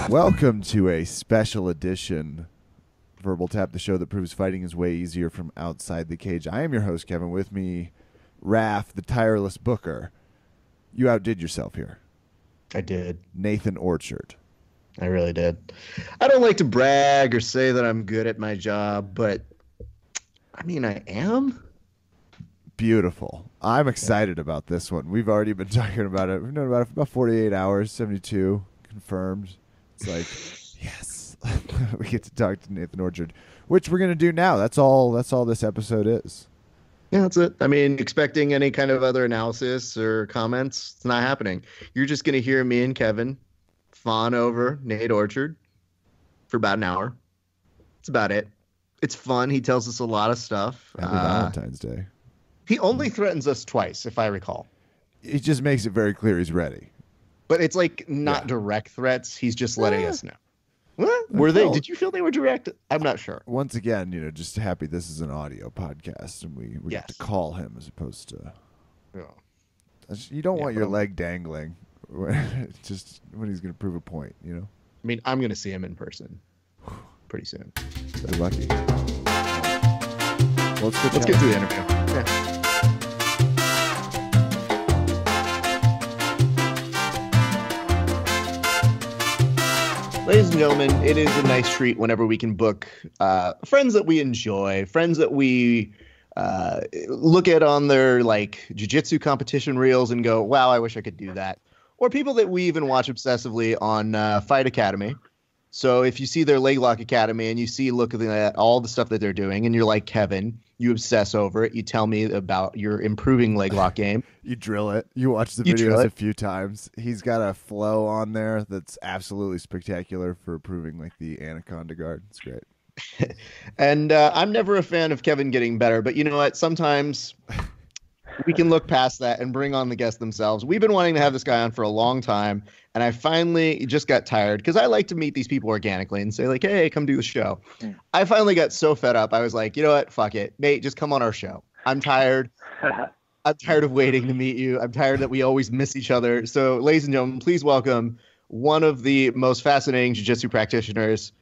Welcome to a special edition Verbal Tap, the show that proves fighting is way easier from outside the cage. I am your host, Kevin. With me, Raph, the tireless booker. You outdid yourself here. I did. Nathan Orchard. I really did. I don't like to brag or say that I'm good at my job, but I mean, I am. Beautiful. I'm excited about this one. We've already been talking about it. We've known about it for about 48 hours, 72 confirmed. It's like, yes, we get to talk to Nathan Orchard, which we're going to do now. That's all this episode is. Yeah, that's it. I mean, expecting any kind of other analysis or comments, it's not happening. You're just going to hear me and Kevin fawn over Nate Orchard for about an hour. It's about it. It's fun. He tells us a lot of stuff. Happy Valentine's Day. He only threatens us twice, if I recall. He just makes it very clear he's ready. But it's like not direct threats. He's just letting us know. What? Were they? Did you feel they were direct? I'm not sure. Once again, just happy this is an audio podcast and we get to call him as opposed to. Yeah. You don't want your leg dangling just when he's going to prove a point, I mean, I'm going to see him in person pretty soon. So. You're lucky. Well, let's get to the interview. Yeah. Ladies and gentlemen, it is a nice treat whenever we can book friends that we enjoy, friends that we look at on their jiu-jitsu competition reels and go, wow, I wish I could do that. Or people that we even watch obsessively on Fight Academy. So if you see their Leg Lock Academy and you see looking at all the stuff that they're doing and you're like Kevin, you obsess over it. You tell me about your improving leg lock game. You drill it. You watch the videos a few times. He's got a flow on there that's absolutely spectacular for improving the Anaconda guard. It's great. And I'm never a fan of Kevin getting better, but you know what? Sometimes we can look past that and bring on the guests themselves. We've been wanting to have this guy on for a long time, and I finally just got tired because I like to meet these people organically and say hey, come do the show. I finally got so fed up. I was like, you know what? Fuck it. Nate, just come on our show. I'm tired. I'm tired of waiting to meet you. I'm tired that we always miss each other. So, ladies and gentlemen, please welcome one of the most fascinating jiu-jitsu practitioners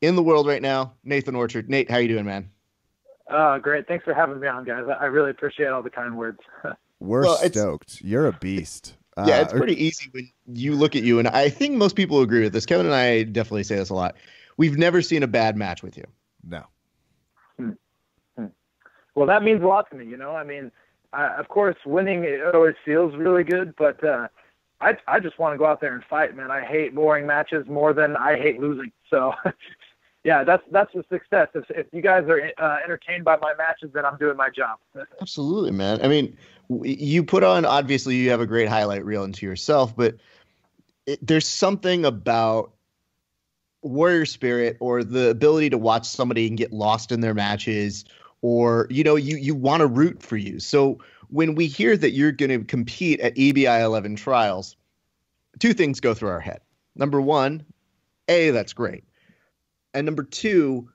in the world right now, Nathan Orchard. Nate, how you doing, man? Great. Thanks for having me on, guys. I really appreciate all the kind words. We're stoked. You're a beast. Yeah, it's pretty easy when you look at you, and I think most people agree with this. Kevin and I definitely say this a lot. We've never seen a bad match with you. No. Well, that means a lot to me, I mean, of course, winning, it always feels really good, but I just want to go out there and fight, man. I hate boring matches more than I hate losing. So, yeah, that's the success. If you guys are entertained by my matches, then I'm doing my job. Absolutely, man. I mean, you put on, obviously, you have a great highlight reel into yourself, but there's something about warrior spirit or the ability to watch somebody and get lost in their matches, or, you want to root for you. So when we hear that you're going to compete at EBI 11 Trials, two things go through our head. Number one, that's great. And number two,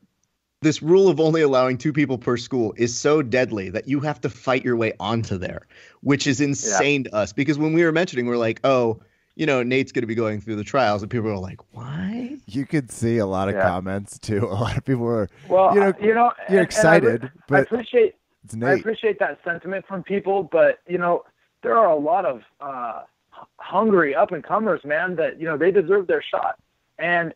this rule of only allowing 2 people per school is so deadly that you have to fight your way onto there, which is insane to us. Because when we were mentioning, we're like, Nate's going to be going through the trials. And people are like, why? You could see a lot of comments, too. A lot of people were, you're excited. I appreciate that sentiment from people. But, there are a lot of hungry up-and-comers, man, that, they deserve their shot. And,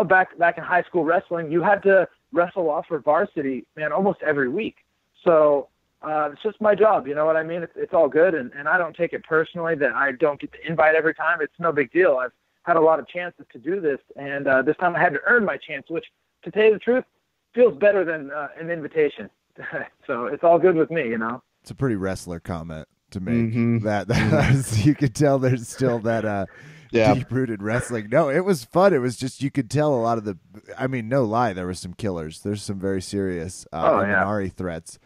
back in high school wrestling, you had to wrestle off for varsity, man, almost every week. So it's just my job. You know what I mean? It's all good. And I don't take it personally that I don't get the invite every time. It's no big deal. I've had a lot of chances to do this. And this time I had to earn my chance, which, to tell you the truth, feels better than an invitation. So it's all good with me, It's a pretty wrestler comment to make. That you could tell there's still that deep-rooted wrestling. No, it was fun. It was just, you could tell a lot of no lie, there were some killers. There's some very serious Minari threats.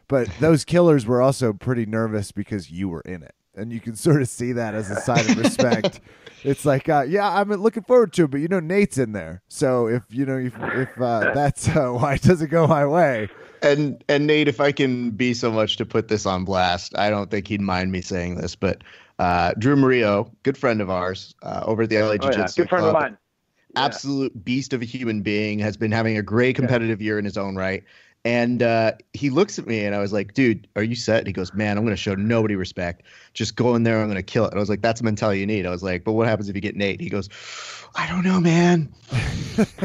But those killers were also pretty nervous because you were in it. And you can sort of see that as a sign of respect. It's like, I'm looking forward to it, but Nate's in there. So if that's why it doesn't go my way. And Nate, if I can be so much to put this on blast, I don't think he'd mind me saying this, but Drew Murillo, good friend of ours, over at the LA Jiu-Jitsu good friend of mine. absolute beast of a human being, has been having a great competitive year in his own right. And he looks at me and I was like, dude, are you set? And he goes, man, I'm going to show nobody respect. Just go in there. I'm going to kill it. And I was like, that's the mentality you need. I was like, but what happens if you get Nate? He goes, I don't know, man.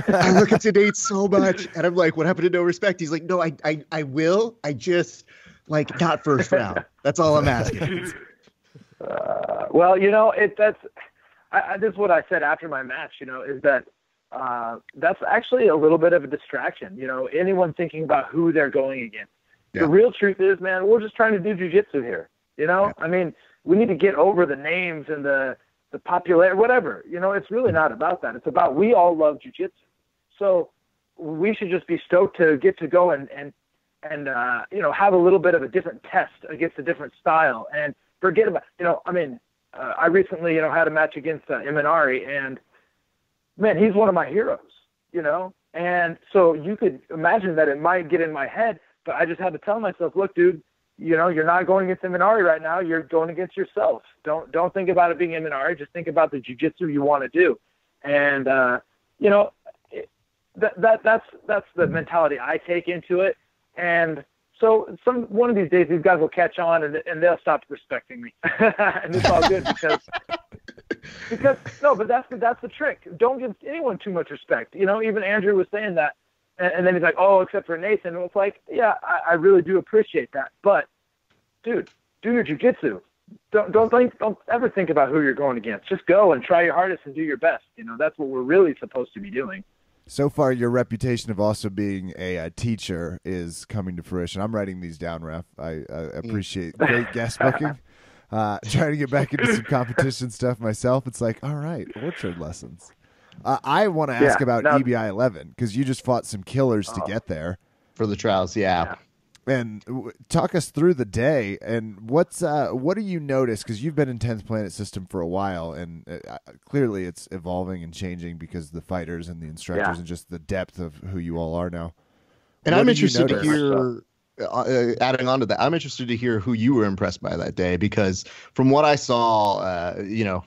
I look at Nate so much. And I'm like, what happened to no respect? He's like, no, I will. I just like not first round. That's all I'm asking. Well, this is what I said after my match, is that that's actually a little bit of a distraction. Anyone thinking about who they're going against. Yeah. The real truth is, man, we're just trying to do jiu-jitsu here. Yeah. I mean, we need to get over the names and the popularity, whatever. It's really not about that. It's about, we all love jiu-jitsu. So we should just be stoked to get to go and have a little bit of a different test against a different style and forget about, I recently, had a match against Imanari, and man, he's one of my heroes, and so you could imagine that it might get in my head, but I just had to tell myself, look, dude, you're not going against Imanari right now. You're going against yourself. Don't think about it being Imanari. Just think about the jiu-jitsu you want to do. And, that's the mentality I take into it. And so one of these days, these guys will catch on and they'll stop respecting me. And it's all good because no, but that's the trick. Don't give anyone too much respect. Even Andrew was saying that. And then he's like, oh, except for Nathan. And it's like, yeah, I really do appreciate that. But dude, do your jiu-jitsu. Don't ever think about who you're going against. Just go and try your hardest and do your best. That's what we're really supposed to be doing. So far, your reputation of also being a teacher is coming to fruition. I'm writing these down, Ref. I appreciate great guest booking. Trying to get back into some competition stuff myself. It's like, all right, Orchard lessons. I want to ask about EBI 11 because you just fought some killers to get there for the trials. Yeah. And talk us through the day and what do you notice? Because you've been in 10th Planet System for a while, and clearly it's evolving and changing because the fighters and the instructors and just the depth of who you all are now. And I'm interested to hear, adding on to that, I'm interested to hear who you were impressed by that day, because from what I saw,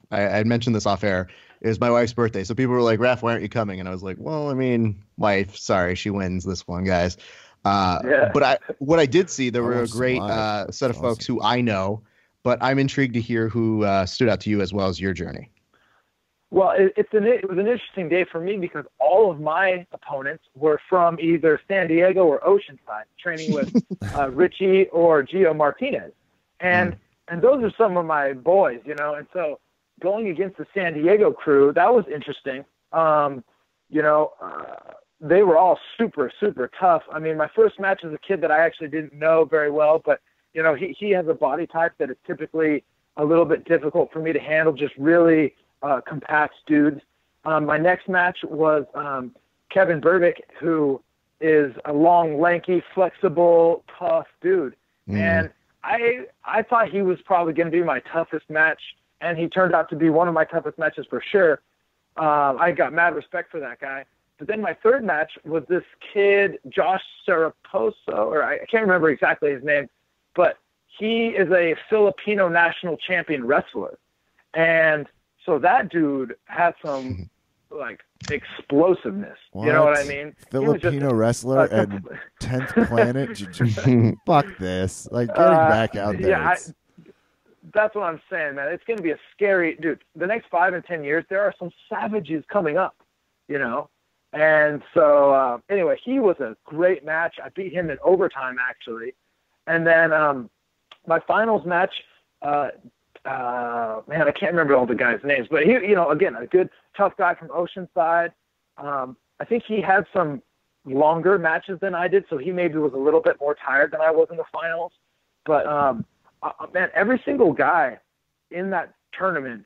I mentioned this off air, it was my wife's birthday. So people were like, Raph, why aren't you coming? And I was like, well, I mean, wife, sorry, she wins this one, guys. But what I did see, there were a great set of folks who I know, but I'm intrigued to hear who stood out to you as well as your journey. Well, it was an interesting day for me because all of my opponents were from either San Diego or Oceanside, training with Richie or Gio Martinez. And those are some of my boys, and so going against the San Diego crew, that was interesting. They were all super, super tough. I mean, my first match was a kid that I actually didn't know very well, but, he has a body type that is typically a little bit difficult for me to handle, just really compact dudes. My next match was Kevin Burbick, who is a long, lanky, flexible, tough dude. And I thought he was probably going to be my toughest match, and he turned out to be one of my toughest matches for sure. I got mad respect for that guy. But then my third match was this kid, Josh Saraposo, or I can't remember exactly his name, but he is a Filipino national champion wrestler. And so that dude had some, explosiveness. What? You know what I mean? Filipino wrestler and 10th Planet? Fuck this. Getting back out there. Yeah, that's what I'm saying, man. It's going to be a scary... Dude, the next 5 and 10 years, there are some savages coming up, And so, anyway, he was a great match. I beat him in overtime, actually. And then my finals match, man, I can't remember all the guys' names, but he, again, a good, tough guy from Oceanside. I think he had some longer matches than I did, so he maybe was a little bit more tired than I was in the finals. But, man, every single guy in that tournament,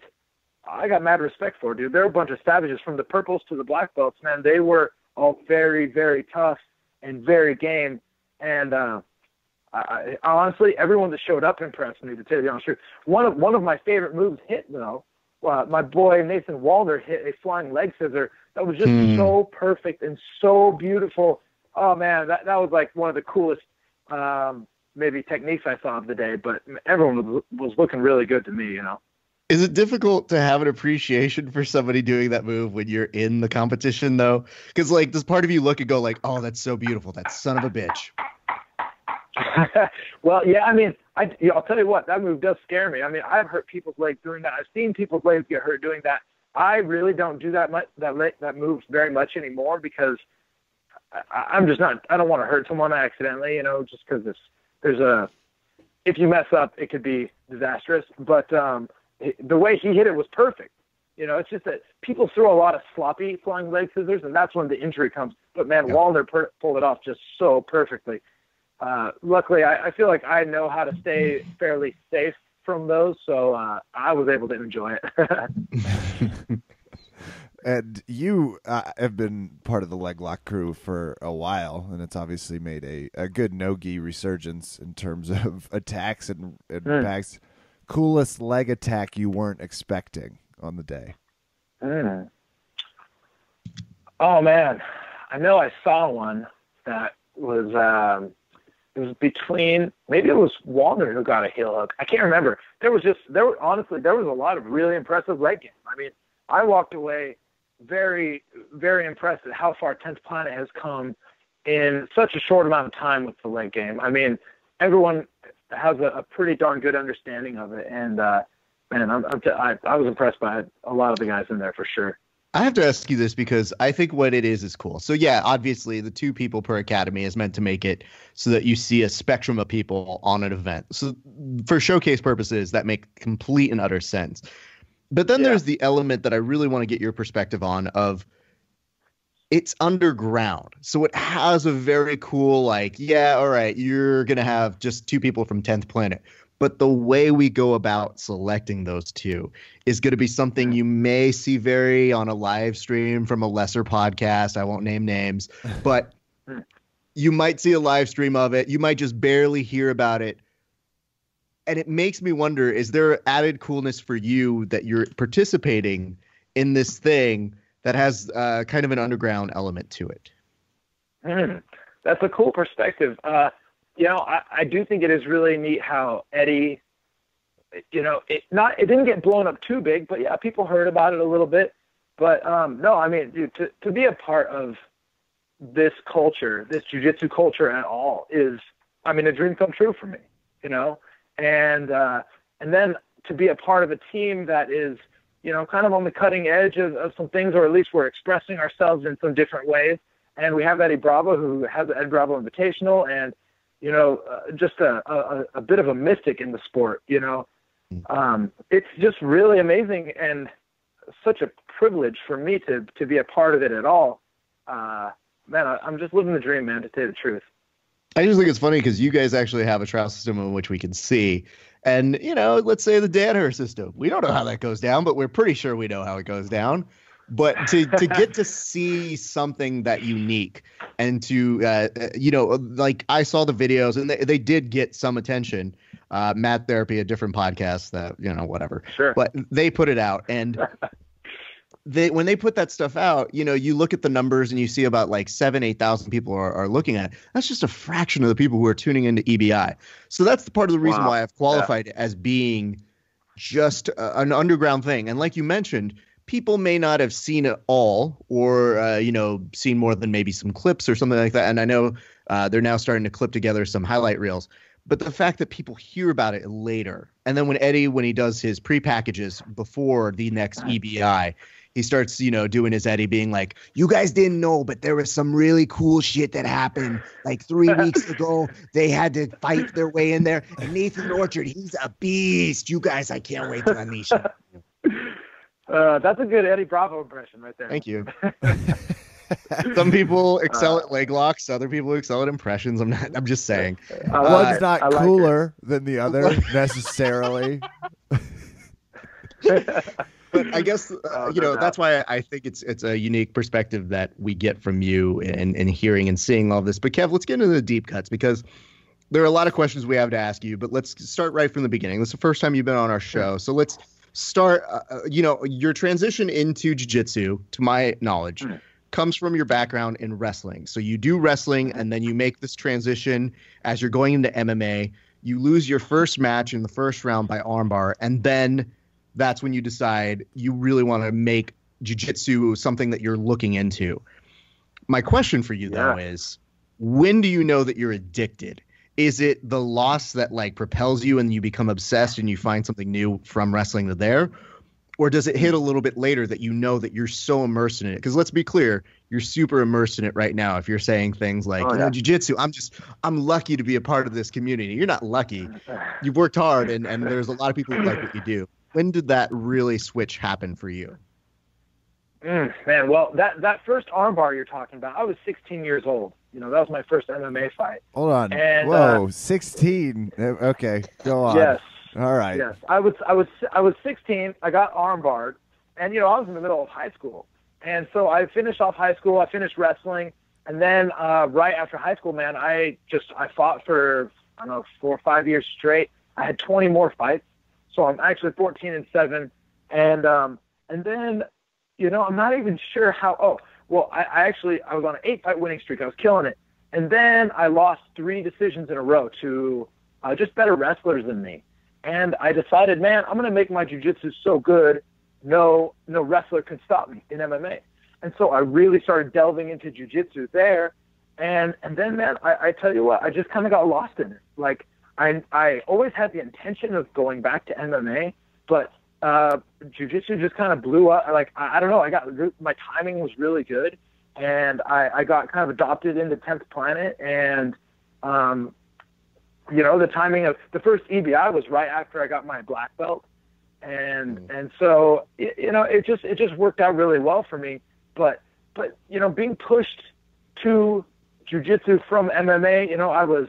I got mad respect for, dude. There were a bunch of savages from the purples to the black belts, man. They were all very, very tough and very game. And I honestly, everyone that showed up impressed me, to tell you the honest truth. One of my favorite moves hit, though. My boy Nathan Walder hit a flying leg scissor that was just so perfect and so beautiful. Oh man, that was like one of the coolest maybe techniques I saw of the day. But everyone was looking really good to me, Is it difficult to have an appreciation for somebody doing that move when you're in the competition, though? Because, like, does part of you look and go, like, oh, that's so beautiful, that son of a bitch? Well, yeah, I mean, I'll tell you what, that move does scare me. I mean, I've hurt people's legs doing that. I've seen people's legs get hurt doing that. I really don't do that move very much anymore because I'm just not. I don't want to hurt someone accidentally, you know, just because if you mess up, it could be disastrous. But the way he hit it was perfect. You know, it's just that people throw a lot of sloppy flying leg scissors, and that's when the injury comes. But man, Wallner pulled it off just so perfectly. Luckily, I feel like I know how to stay fairly safe from those, so I was able to enjoy it. And you have been part of the leg lock crew for a while, and it's obviously made a good no-gi resurgence in terms of attacks and impacts. Coolest leg attack you weren't expecting on the day? Oh, man. I know I saw one that was it was between, maybe it was Wallner who got a heel hook. I can't remember. Honestly, there was a lot of really impressive leg game. I mean, I walked away very, very impressed at how far 10th Planet has come in such a short amount of time with the leg game. I mean, everyone has a pretty darn good understanding of it. And, man, I was impressed by a lot of the guys in there for sure. I have to ask you this because I think what it is cool. So, yeah, obviously the 2 people per academy is meant to make it so that you see a spectrum of people on an event. So for showcase purposes, that make complete and utter sense. But then there's the element that I really want to get your perspective on of it's underground. So it has a very cool, like, yeah, all right, you're going to have just 2 people from 10th Planet. But the way we go about selecting those 2 is going to be something you may see vary on a live stream from a lesser podcast. I won't name names, but you might see a live stream of it. You might just barely hear about it. And it makes me wonder, is there added coolness for you that you're participating in this thing that has kind of an underground element to it? That's a cool perspective. You know, I do think it is really neat how Eddie, you know, it didn't get blown up too big, but yeah, people heard about it a little bit. But no, I mean, dude, to be a part of this culture, this jiu-jitsu culture at all is, I mean, a dream come true for me, you know? And then to be a part of a team that is, you know, kind of on the cutting edge of some things, or at least we're expressing ourselves in some different ways. And we have Eddie Bravo, who has the Ed Bravo Invitational, and, you know, just a bit of a mystic in the sport, you know. It's just really amazing and such a privilege for me to be a part of it at all. Man, I'm just living the dream, man, to tell you the truth. I just think it's funny because you guys actually have a trial system in which we can see. And, you know, let's say the Danaher system. We don't know how that goes down, but we're pretty sure we know how it goes down. But to get to see something that unique and to, you know, like I saw the videos and they did get some attention. Mad Therapy, a different podcast that, you know, whatever. Sure. But they put it out. And when they put that stuff out, you know, you look at the numbers and you see about like 8,000 people are looking at it. That's just a fraction of the people who are tuning into EBI. So that's the part of the reason why I've qualified it as being just an underground thing. And like you mentioned, people may not have seen it all or, you know, seen more than maybe some clips or something like that. And I know they're now starting to clip together some highlight reels. But the fact that people hear about it later, and then when he does his pre-packages before the next EBI, he starts, you know, doing his Eddie being like, you guys didn't know, but there was some really cool shit that happened like 3 weeks ago. They had to fight their way in there. And Nathan Orchard, he's a beast. You guys, I can't wait to unleash him. That's a good Eddie Bravo impression right there. Thank you. Some people excel at leg locks. Other people excel at impressions. I'm just saying. One's not cooler than the other necessarily. But I guess, you know, that's why I think it's a unique perspective that we get from you and hearing and seeing all this. But Kev, let's get into the deep cuts because there are a lot of questions we have to ask you, but let's start right from the beginning. This is the first time you've been on our show. So let's start, you know, your transition into jiu-jitsu, to my knowledge, comes from your background in wrestling. So you do wrestling and then you make this transition as you're going into MMA. You lose your first match in the first round by armbar, and then the that's when you decide you really want to make jiu-jitsu something that you're looking into. My question for you, though, is when do you know that you're addicted? Is it the loss that like propels you and you become obsessed and you find something new from wrestling to there? Or does it hit a little bit later that you know that you're so immersed in it? Because let's be clear, you're super immersed in it right now. If you're saying things like, jiu-jitsu, I'm lucky to be a part of this community. You're not lucky. You've worked hard, and there's a lot of people who like what you do. When did that really switch happen for you? Man, well, that first armbar you're talking about, I was 16 years old. You know, that was my first MMA fight. Hold on. And, whoa, 16. Okay, go on. Yes. All right. Yes, I was 16. I got armbarred, and you know I was in the middle of high school, and so I finished off high school. I finished wrestling, and then right after high school, man, I fought for 4 or 5 years straight. I had 20 more fights, so I'm actually 14-7, and then you know I'm not even sure how. Oh, well, I was on an 8-fight winning streak. I was killing it, and then I lost 3 decisions in a row to just better wrestlers than me. And I decided, man, I'm going to make my jiu-jitsu so good, no wrestler can stop me in MMA. And so I really started delving into jiu-jitsu there. And then, man, I tell you what, I just kind of got lost in it. Like, I always had the intention of going back to MMA, but jiu-jitsu just kind of blew up. Like, I don't know, my timing was really good. And I got kind of adopted into 10th Planet. And, you know, the timing of the first EBI was right after I got my black belt. And so, you know, it just worked out really well for me. But, you know, being pushed to jiu-jitsu from MMA, you know, I was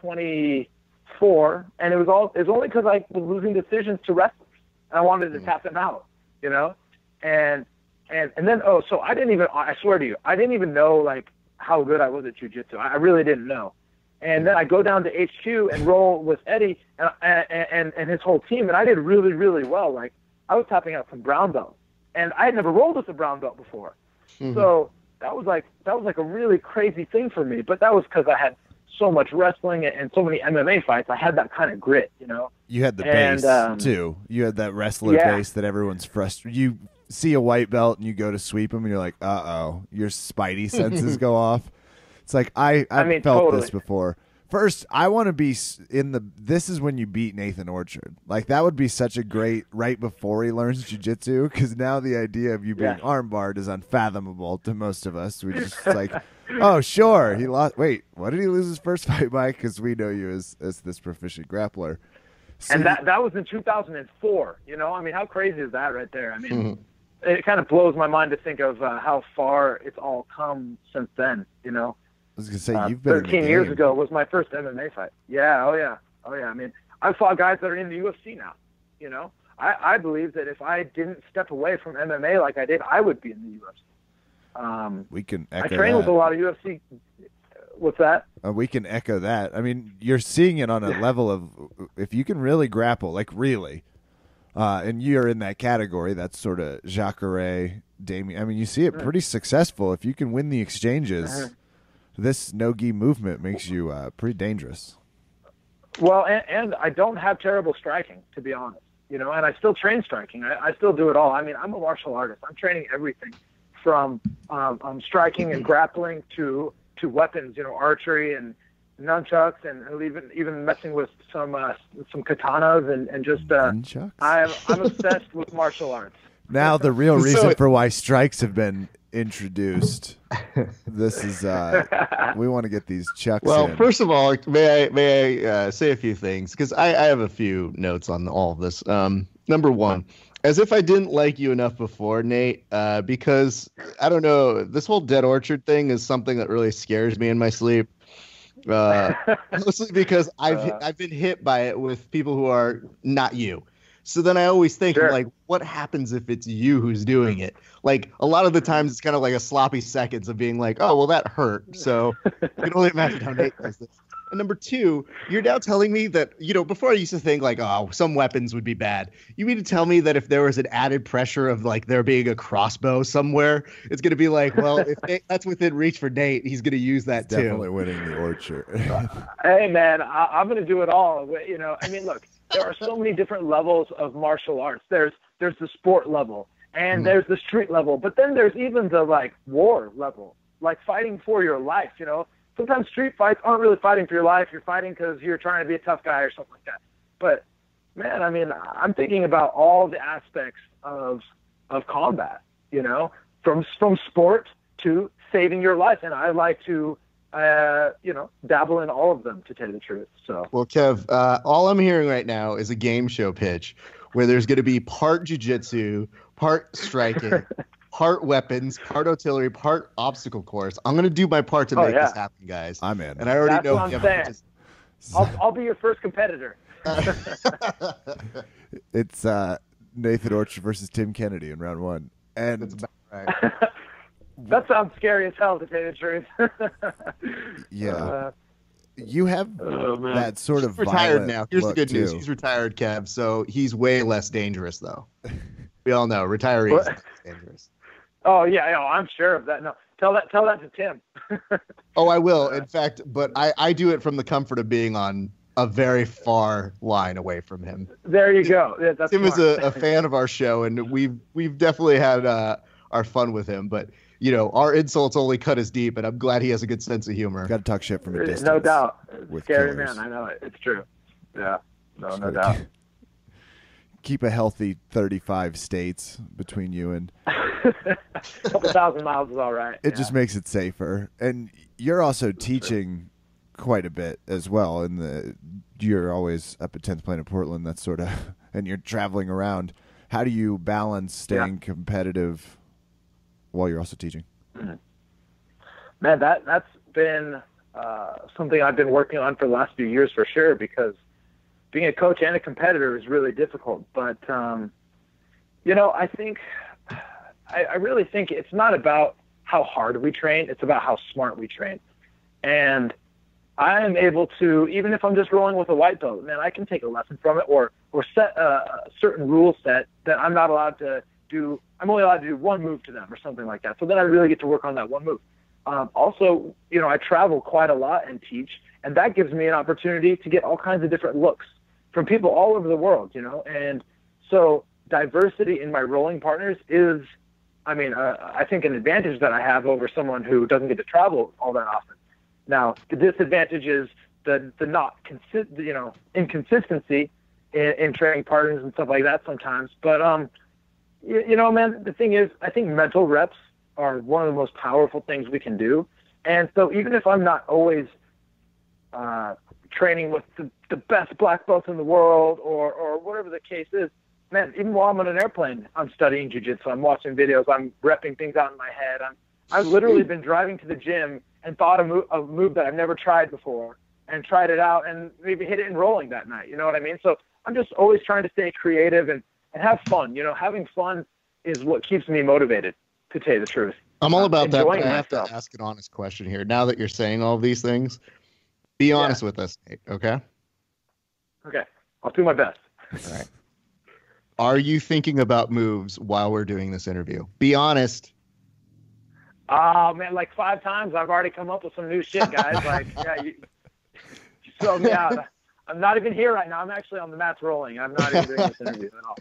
24 and it was only because I was losing decisions to wrestlers. I wanted to tap them out, you know? And then, so I swear to you, I didn't even know like how good I was at jiu-jitsu. I really didn't know. And then I go down to HQ and roll with Eddie and his whole team, and I did really, really well. Like, I was tapping out some brown belts, and I had never rolled with a brown belt before. Mm-hmm. So that was like a really crazy thing for me. But that was because I had so much wrestling and so many MMA fights. I had that kind of grit, you know. You had the base too. You had that wrestler base that everyone's frustrated. You see a white belt and you go to sweep them, and you're like, uh-oh, your spidey senses go off. It's like I felt totally. This before. First, I want to be this is when you beat Nathan Orchard. Like, that would be such a great right before he learns jiu-jitsu, because now the idea of you being armbarred is unfathomable to most of us. We just like, oh, sure, he lost. Wait, what did he lose his first fight by? Because we know you as this proficient grappler. So, and that was in 2004. You know, I mean, how crazy is that right there? I mean, it kind of blows my mind to think of how far it's all come since then, you know. I was going to say, you've been 13 years ago was my first MMA fight. Yeah, oh yeah. I mean, I've fought guys that are in the UFC now, you know. I believe that if I didn't step away from MMA like I did, I would be in the UFC. We can echo I train with a lot of UFC. What's that? We can echo that. I mean, you're seeing it on a level of, if you can really grapple, like really, and you're in that category, that's sort of Jacare, Damien. I mean, you see it pretty successful. If you can win the exchanges, this no-gi movement makes you pretty dangerous. Well, and I don't have terrible striking, to be honest. You know, and I still train striking. I still do it all. I mean, I'm a martial artist. I'm training everything from striking and grappling to weapons, you know, archery and nunchucks, and even messing with some katanas and just I'm obsessed with martial arts. Now the real reason for why strikes have been introduced. This is we want to get these chucks in. First of all, may I say a few things, because I have a few notes on all of this. Number one, as if I didn't like you enough before, Nate, because I don't know, this whole Dead Orchard thing is something that really scares me in my sleep. Mostly because I've been hit by it with people who are not you. So then I always think, like, what happens if it's you who's doing it? Like, a lot of the times it's kind of like a sloppy seconds of being like, oh, well, that hurt. So you can only imagine how Nate does this. And number two, you're now telling me that, you know, before I used to think like, oh, some weapons would be bad. You mean to tell me that if there was an added pressure of like there being a crossbow somewhere, it's going to be like, well, if that's within reach for Nate, he's going to use that too. Definitely winning the Orchard. Hey, man, I'm going to do it all. You know, I mean, look. there are so many different levels of martial arts. There's the sport level, and there's the street level, but then there's even the like war level, like fighting for your life. You know, sometimes street fights aren't really fighting for your life. You're fighting because you're trying to be a tough guy or something like that. But man, I mean, I'm thinking about all the aspects of combat. You know, from sport to saving your life, and I like to dabble in all of them, to tell you the truth. So, well, Kev, all I'm hearing right now is a game show pitch where there's going to be part jiu-jitsu, part striking, part weapons, part artillery, part obstacle course. I'm going to do my part to make this happen, guys. I'm in. And I already know. What I'm saying. I'll be your first competitor. It's Nathan Orchard versus Tim Kennedy in round 1. And that's about right. That sounds scary as hell, to tell you the truth. Yeah. You have that sort of retired now. Here's the good news. Too. He's retired, Kev, so he's way less dangerous, though. We all know retirees are dangerous. Oh, yeah, I'm sure of that. No, tell that to Tim. Oh, I will. In fact, but I do it from the comfort of being on a very far line away from him. There you go. Yeah, that's Tim smart. is a fan of our show, and we've definitely had our fun with him, but you know, our insults only cut as deep, and I'm glad he has a good sense of humor. Got to talk shit from a distance. No doubt. Scary killers. man. I know it. It's true. Yeah. No doubt. Keep a healthy 35 states between you and. A couple thousand miles is all right. It just makes it safer. And you're also teaching quite a bit as well. You're always up at 10th Planet Portland. That's sort of, and you're traveling around. How do you balance staying competitive while you're also teaching? Man, that's been something I've been working on for the last few years for sure, because being a coach and a competitor is really difficult. But, I think, I really think it's not about how hard we train. It's about how smart we train. And I am able to, even if I'm just rolling with a white belt, man, I can take a lesson from it or set a certain rule set that I'm not allowed to do. I'm only allowed to do one move to them or something like that. So then I really get to work on that one move. Also, I travel quite a lot and teach, and that gives me an opportunity to get all kinds of different looks from people all over the world, and so diversity in my rolling partners is, I think an advantage that I have over someone who doesn't get to travel all that often. Now, the disadvantage is the inconsistency in training partners and stuff like that sometimes. But, man, the thing is, I think mental reps are one of the most powerful things we can do. And so even if I'm not always training with the best black belts in the world or whatever the case is, man, even while I'm on an airplane, I'm studying jiu-jitsu, I'm watching videos, I'm repping things out in my head. I've literally been driving to the gym and thought of a move that I've never tried before and tried it out and maybe hit it in rolling that night. You know what I mean? So I'm just always trying to stay creative and have fun. Having fun is what keeps me motivated, to tell you the truth. I'm all about that, but I have to ask an honest question here. Now that you're saying all of these things, be honest with us, Nate, okay? Okay. I'll do my best. All right. Are you thinking about moves while we're doing this interview? Be honest. Oh, man, like 5 times I've already come up with some new shit, guys. Like, you throw me out. I'm not even here right now. I'm actually on the mats rolling. I'm not even doing this interview at all.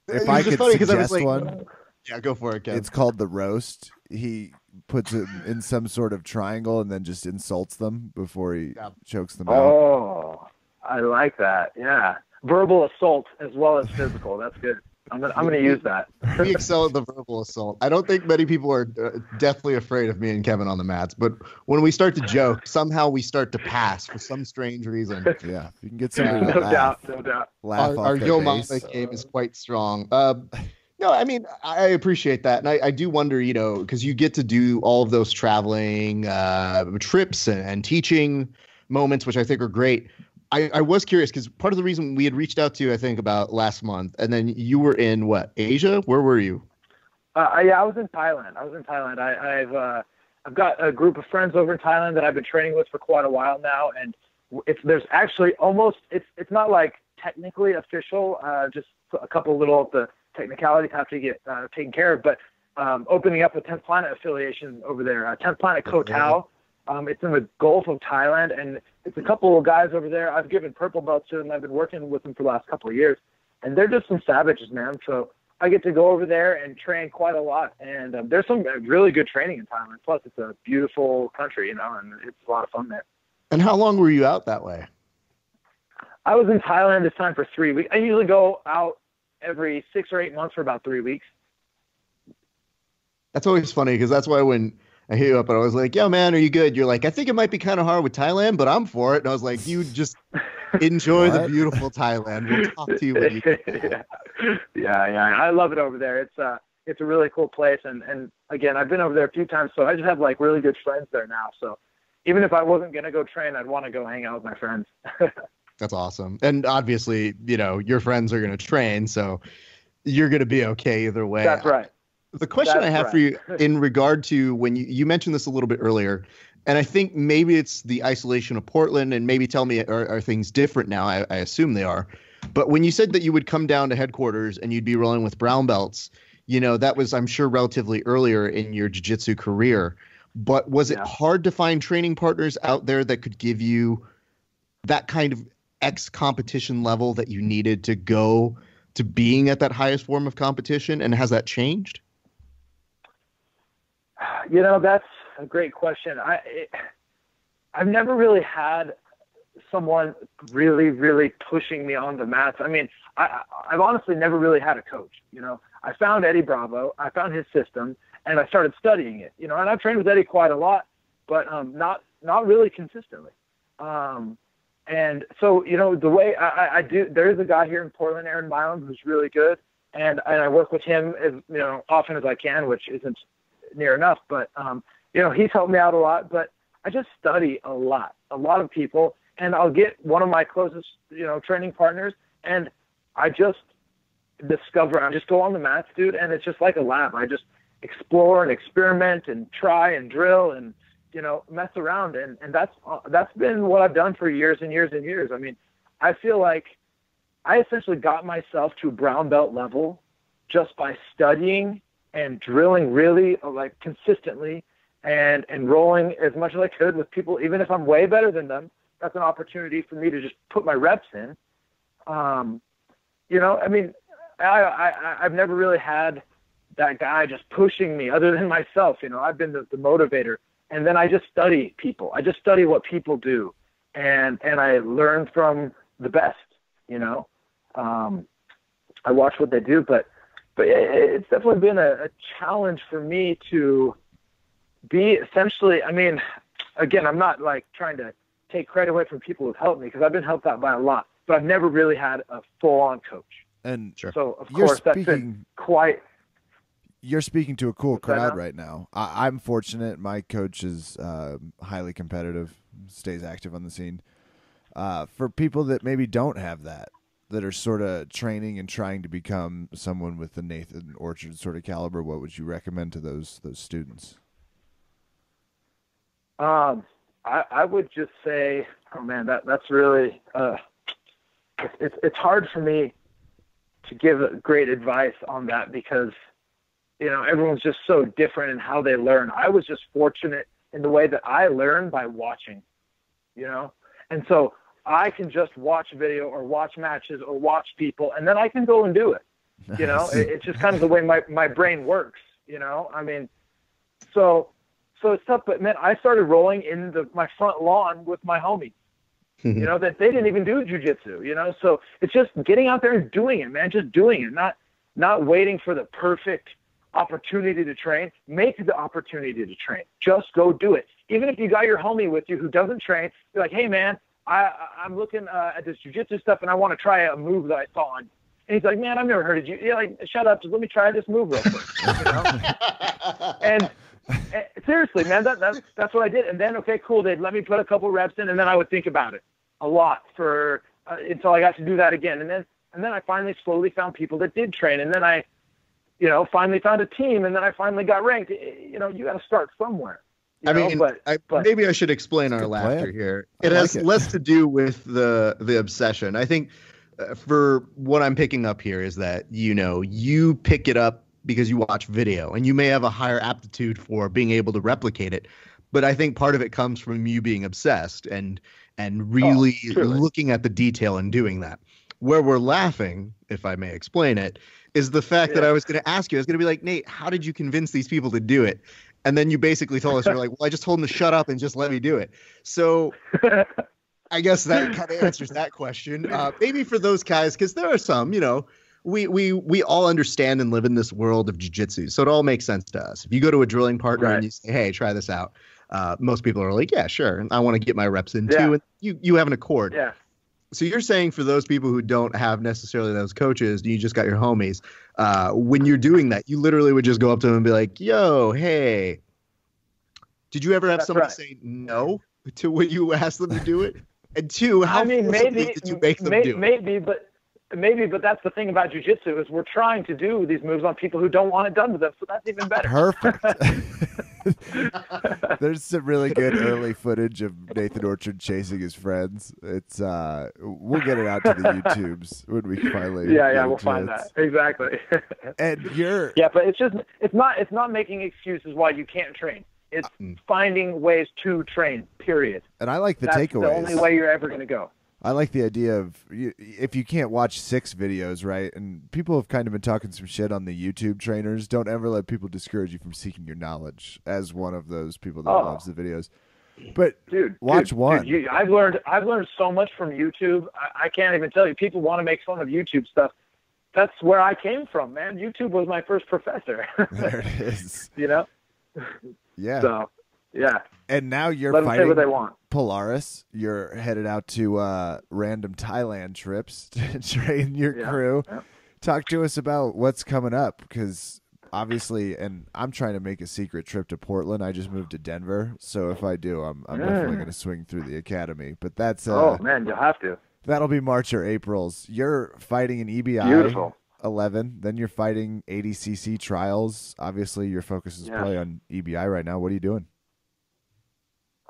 If I could suggest one. Yeah, go for it, Ken. It's called the roast. He puts it in some sort of triangle and then just insults them before he chokes them out. Oh, I like that. Yeah. Verbal assault as well as physical. That's good. I'm gonna use that. We excel at the verbal assault. I don't think many people are deathly afraid of me and Kevin on the mats, but when we start to joke, somehow we start to pass for some strange reason. Yeah, you can get somebody to no doubt. Laugh our off Yo their Mama face. game is quite strong. No, I appreciate that, and I do wonder, because you get to do all of those traveling trips and teaching moments, which I think are great. I was curious because part of the reason we had reached out to you, I think, about last month, and then you were in what, Asia? Where were you? I was in Thailand. I've got a group of friends over in Thailand that I've been training with for quite a while now, and there's actually it's not like technically official, just a couple little of the technicalities have to get taken care of, but opening up a 10th Planet affiliation over there, 10th Planet Koh Tao. It's in the Gulf of Thailand, and it's a couple of guys over there. I've given purple belts to them. I've been working with them for the last couple of years, and they're just some savages, man. So I get to go over there and train quite a lot, and there's some really good training in Thailand. Plus, it's a beautiful country, and it's a lot of fun there. And how long were you out that way? I was in Thailand this time for 3 weeks. I usually go out every 6 or 8 months for about 3 weeks. That's always funny because that's why when I hit you up and I was like, yo, man, are you good? You're like, I think it might be kind of hard with Thailand, but I'm for it. And I was like, you just enjoy the beautiful Thailand. We'll talk to you when you get Yeah. I love it over there. It's a really cool place. And again, I've been over there a few times, so I just have like really good friends there now. So even if I wasn't going to go train, I'd want to go hang out with my friends. That's awesome. And obviously, your friends are going to train, so you're going to be okay either way. That's right. The question I have for you in regard to when you mentioned this a little bit earlier, and I think maybe it's the isolation of Portland, and maybe tell me, are things different now? I assume they are. But when you said that you would come down to headquarters and you'd be rolling with brown belts, that was, I'm sure, relatively earlier in your jiu-jitsu career. But was it hard to find training partners out there that could give you that kind of competition level that you needed to go to being at that highest form of competition? And has that changed? That's a great question. I've never really had someone really, really pushing me on the mats. I mean, I've honestly never really had a coach. I found Eddie Bravo, I found his system, and I started studying it. And I've trained with Eddie quite a lot, but not really consistently. And so, the way I do, there's a guy here in Portland, Aaron Milam, who's really good, and I work with him as often as I can, which isn't near enough, but he's helped me out a lot. But I just study a lot of people, and I'll get one of my closest training partners, and I just discover. I just go on the mats, dude, and it's just like a lab. I just explore and experiment and try and drill and mess around, and that's been what I've done for years and years and years. I mean, I feel like I essentially got myself to brown belt level just by studying and drilling really like consistently and rolling as much as I could with people. Even if I'm way better than them, that's an opportunity for me to just put my reps in. I mean, I've never really had that guy just pushing me other than myself. I've been the motivator, and then I just study people. I just study what people do, and I learn from the best. I watch what they do, but it's definitely been a challenge for me to be essentially, I mean, again, I'm not like trying to take credit away from people who've helped me, because I've been helped out by a lot, but I've never really had a full-on coach. And so, of course, that's been quite... You're speaking to a cool crowd right now. I'm fortunate. My coach is highly competitive, stays active on the scene. For people that maybe don't have that are sort of training and trying to become someone with the Nathan Orchard sort of caliber, what would you recommend to those students? I would just say, oh man, that's really it's hard for me to give great advice on that, because everyone's just so different in how they learn. I was just fortunate in the way that I learn by watching, and so I can just watch video or watch matches or watch people, and then I can go and do it. It's just kind of the way my brain works. I mean, so it's tough. But man, I started rolling in my front lawn with my homies. That they didn't even do jiu-jitsu. So it's just getting out there and doing it, man. Just doing it, not waiting for the perfect opportunity to train. Make the opportunity to train. Just go do it. Even if you got your homie with you who doesn't train, you're like, hey man, I'm looking at this jiu-jitsu stuff, and I want to try a move that I saw on. And he's like, man, I've never heard of you. You're like, shut up, just let me try this move real quick. And seriously, man, that's what I did. And then, okay, cool, they'd let me put a couple reps in, and then I would think about it a lot until I got to do that again. And then I finally slowly found people that did train, and then I finally found a team, and then I finally got ranked. You got to start somewhere. Maybe I should explain our laughter here. It has less to do with the obsession. I think for what I'm picking up here is that, you pick it up because you watch video, and you may have a higher aptitude for being able to replicate it. but I think part of it comes from you being obsessed and really looking at the detail and doing that. Where we're laughing, if I may explain it, is the fact that I was going to ask you, I was going to be like, Nate, how did you convince these people to do it? And then you basically told us, you're like, well, I just told them to shut up and just let me do it. So I guess that kind of answers that question. Maybe for those guys, because there are some, you know, we all understand and live in this world of jiu-jitsu. So it all makes sense to us. If you go to a drilling partner and you say, hey, try this out, most people are like, yeah, sure. I want to get my reps in too. And you have an accord. Yeah. So you're saying for those people who don't have necessarily those coaches, you just got your homies. When you're doing that, you literally would just go up to them and be like, yo, hey, did you ever have somebody say no to when you asked them to do it? And two, how maybe did you make them do it? Maybe, but that's the thing about jiu-jitsu is we're trying to do these moves on people who don't want it done to them, so that's even better. Perfect. There's some really good early footage of Nathan Orchard chasing his friends. It's we'll get it out to the YouTubes when we finally. We'll find that exactly. And you're but it's not making excuses why you can't train. It's finding ways to train. Period. And I like the That's takeaways. The only way you're ever going to go. I like the idea of if you can't watch 6 videos, right? And people have kind of been talking some shit on the YouTube trainers. Don't ever let people discourage you from seeking your knowledge as one of those people that loves the videos. But watch one. I've learned so much from YouTube. I can't even tell you. People want to make fun of YouTube stuff. That's where I came from, man. YouTube was my first professor. There it is. You know? Yeah. So, yeah. And now you're Let them fighting say what they want. Polaris. You're headed out to random Thailand trips to train your crew. Yeah. Talk to us about what's coming up, because obviously, and I'm trying to make a secret trip to Portland. I just moved to Denver, so if I do, I'm definitely going to swing through the academy. But that's oh man, you'll have to. That'll be March or April's. You're fighting an EBI. Beautiful. 11. Then you're fighting ADCC Trials. Obviously, your focus is probably on EBI right now. What are you doing?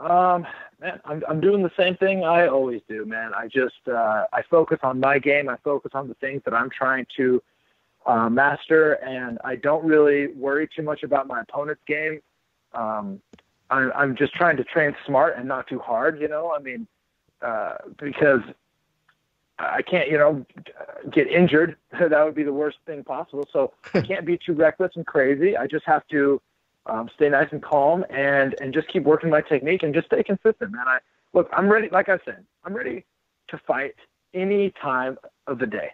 Man, I'm doing the same thing I always do, man. I just I focus on my game. I focus on the things that I'm trying to master, and I don't really worry too much about my opponent's game. I'm just trying to train smart and not too hard, you know. I mean, because I can't, you know, get injured. That would be the worst thing possible. So I can't be too reckless and crazy. I just have to stay nice and calm and just keep working my technique and just stay consistent, man. I'm ready. Like I said, I'm ready to fight any time of the day,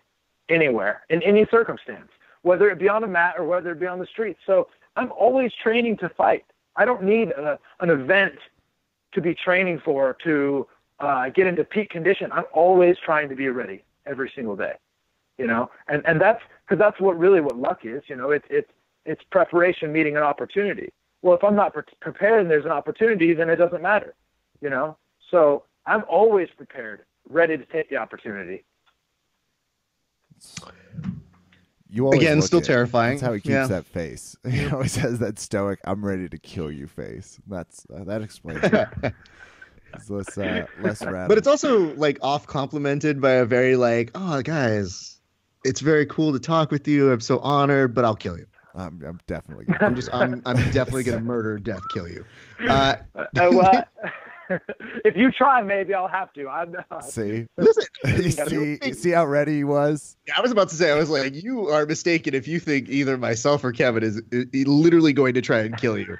anywhere, in any circumstance, whether it be on a mat or whether it be on the street. So I'm always training to fight. I don't need an event to be training for to get into peak condition. I'm always trying to be ready every single day, you know, and that's because that's what luck is, you know. It's preparation meeting an opportunity. Well, if I'm not prepared and there's an opportunity, then it doesn't matter, you know. So I'm always prepared, ready to take the opportunity. You always again, still terrifying. That's how he keeps that face. He always has that stoic, "I'm ready to kill you" face. That explains it. It's less radical. But it's also like off complimented by a very like, "Oh, guys, it's very cool to talk with you. I'm so honored, but I'll kill you." I'm definitely gonna I'm definitely gonna murder, death, kill you. What? If you try, maybe I'll have to. See, listen. see how ready he was. Yeah, I was about to say, I was like, you are mistaken if you think either myself or Kevin is literally going to try and kill you.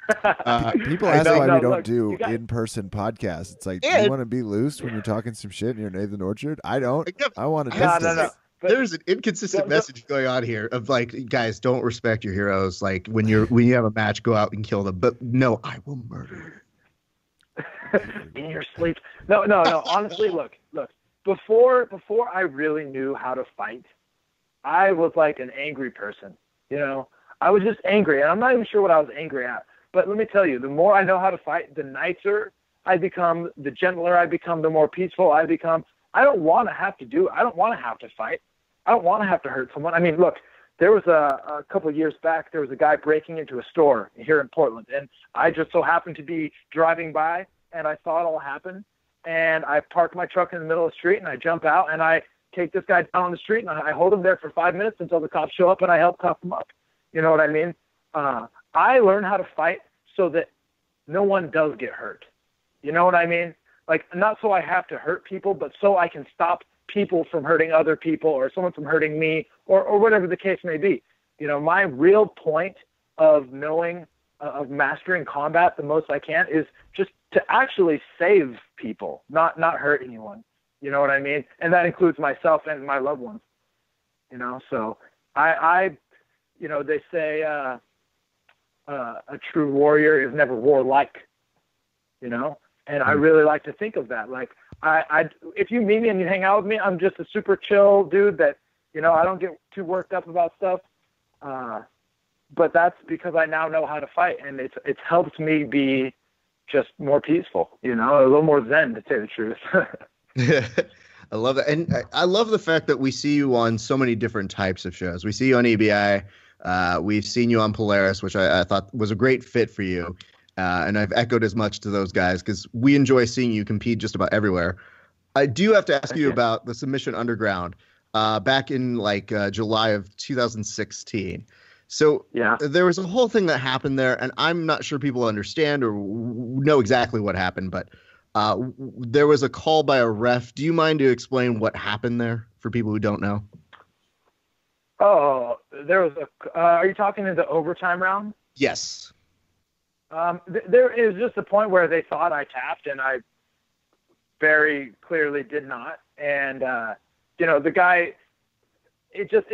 People ask why we don't do in-person podcasts. It's like, do you want to be loose when you're talking some shit and you're Nathan Orchard? I don't. I want to distance. No. But there's an inconsistent message going on here of like, guys, don't respect your heroes. Like when you have a match, go out and kill them. But no, I will murder you. In your sleep. No. Honestly, look. Before I really knew how to fight, I was like an angry person. You know, I was just angry, and I'm not even sure what I was angry at. But let me tell you, the more I know how to fight, the nicer I become, the gentler I become, the more peaceful I become. I don't want to have to do it. I don't want to have to fight. I don't want to have to hurt someone. I mean, look, there was a couple of years back, there was a guy breaking into a store here in Portland, and I just so happened to be driving by, and I saw it all happen, and I parked my truck in the middle of the street, and I jump out, and I take this guy down on the street, and I hold him there for 5 minutes until the cops show up, and I help cuff him up. You know what I mean? I learned how to fight so that no one does get hurt. You know what I mean? Like, not so I have to hurt people, but so I can stop people from hurting other people or someone from hurting me or whatever the case may be. You know, my real point of knowing, of mastering combat the most I can is just to actually save people, not hurt anyone. You know what I mean? And that includes myself and my loved ones. You know, so I you know, they say a true warrior is never warlike, you know, and I really like to think of that. Like, I if you meet me and you hang out with me, I'm just a super chill dude that, you know, I don't get too worked up about stuff. But that's because I now know how to fight, and it's helped me be just more peaceful, you know, a little more zen, to say the truth. I love that. And I love the fact that we see you on so many different types of shows. We see you on EBI. We've seen you on Polaris, which I thought was a great fit for you. And I've echoed as much to those guys because we enjoy seeing you compete just about everywhere. I do have to ask you about the Submission Underground back in like July of 2016. So there was a whole thing that happened there, and I'm not sure people understand or know exactly what happened, but there was a call by a ref. Do you mind to explain what happened there for people who don't know? Oh, there was are you talking in the overtime round? Yes. There is just a point where they thought I tapped, and I very clearly did not. And, you know, the guy, he just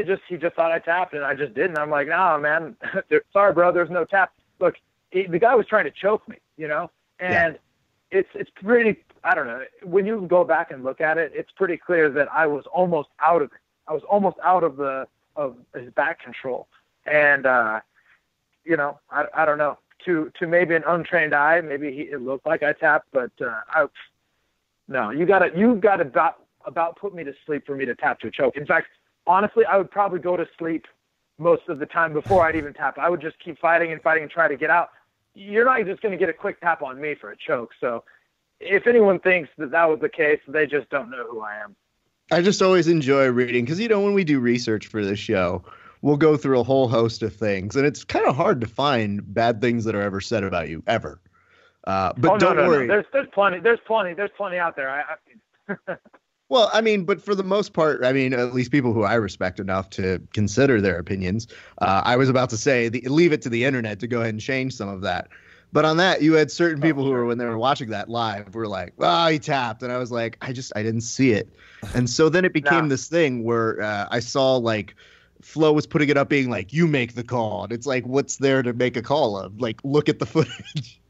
thought I tapped, and I just didn't. I'm like, nah, man, sorry, bro, there's no tap. Look, the guy was trying to choke me, you know, and it's pretty, I don't know, when you go back and look at it, it's pretty clear that I was almost out of it. I was almost out of his back control. And, you know, I don't know, to maybe an untrained eye, maybe it looked like I tapped, but no, you gotta about put me to sleep for me to tap to a choke. In fact, honestly, I would probably go to sleep most of the time before I'd even tap. I would just keep fighting and try to get out. You're not just going to get a quick tap on me for a choke. So if anyone thinks that was the case, they just don't know who I am. I just always enjoy reading because, you know, when we do research for this show, we'll go through a whole host of things, and it's kind of hard to find bad things that are ever said about you ever. But don't worry. No. There's plenty out there. Well, I mean, but for the most part, I mean, at least people who I respect enough to consider their opinions. I was about to say, leave it to the internet to go ahead and change some of that. But on that, you had certain people who were, when they were watching that live, were like, "Oh, he tapped," and I was like, I didn't see it. And so then it became this thing where I saw like Flo was putting it up, being like, "You make the call," and it's like, what's there to make a call of? Like, look at the footage.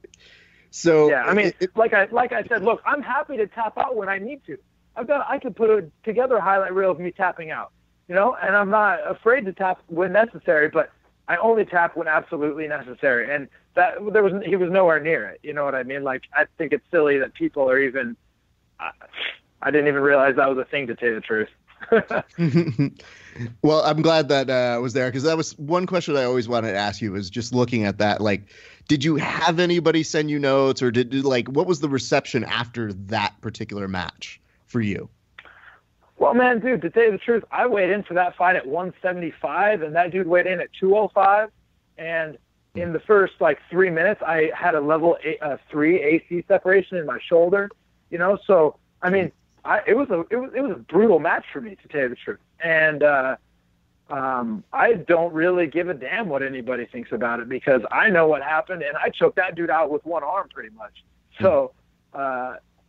So yeah, I mean, like I said, look, I'm happy to tap out when I need to. I could put together a highlight reel of me tapping out, you know, and I'm not afraid to tap when necessary, but I only tap when absolutely necessary. And he was nowhere near it. You know what I mean? Like, I think it's silly that people are even, I didn't even realize that was a thing, to tell you the truth. Well, I'm glad that was there, because that was one question I always wanted to ask you, was just looking at that. Like, did you have anybody send you notes, or what was the reception after that particular match for you? Well, man, dude, to tell you the truth, I weighed in for that fight at 175, and that dude weighed in at 205. And in the first 3 minutes, I had a level 3 AC separation in my shoulder. You know, so I mean, it was a brutal match for me, to tell you the truth. And I don't really give a damn what anybody thinks about it, because I know what happened, and I choked that dude out with one arm pretty much. So,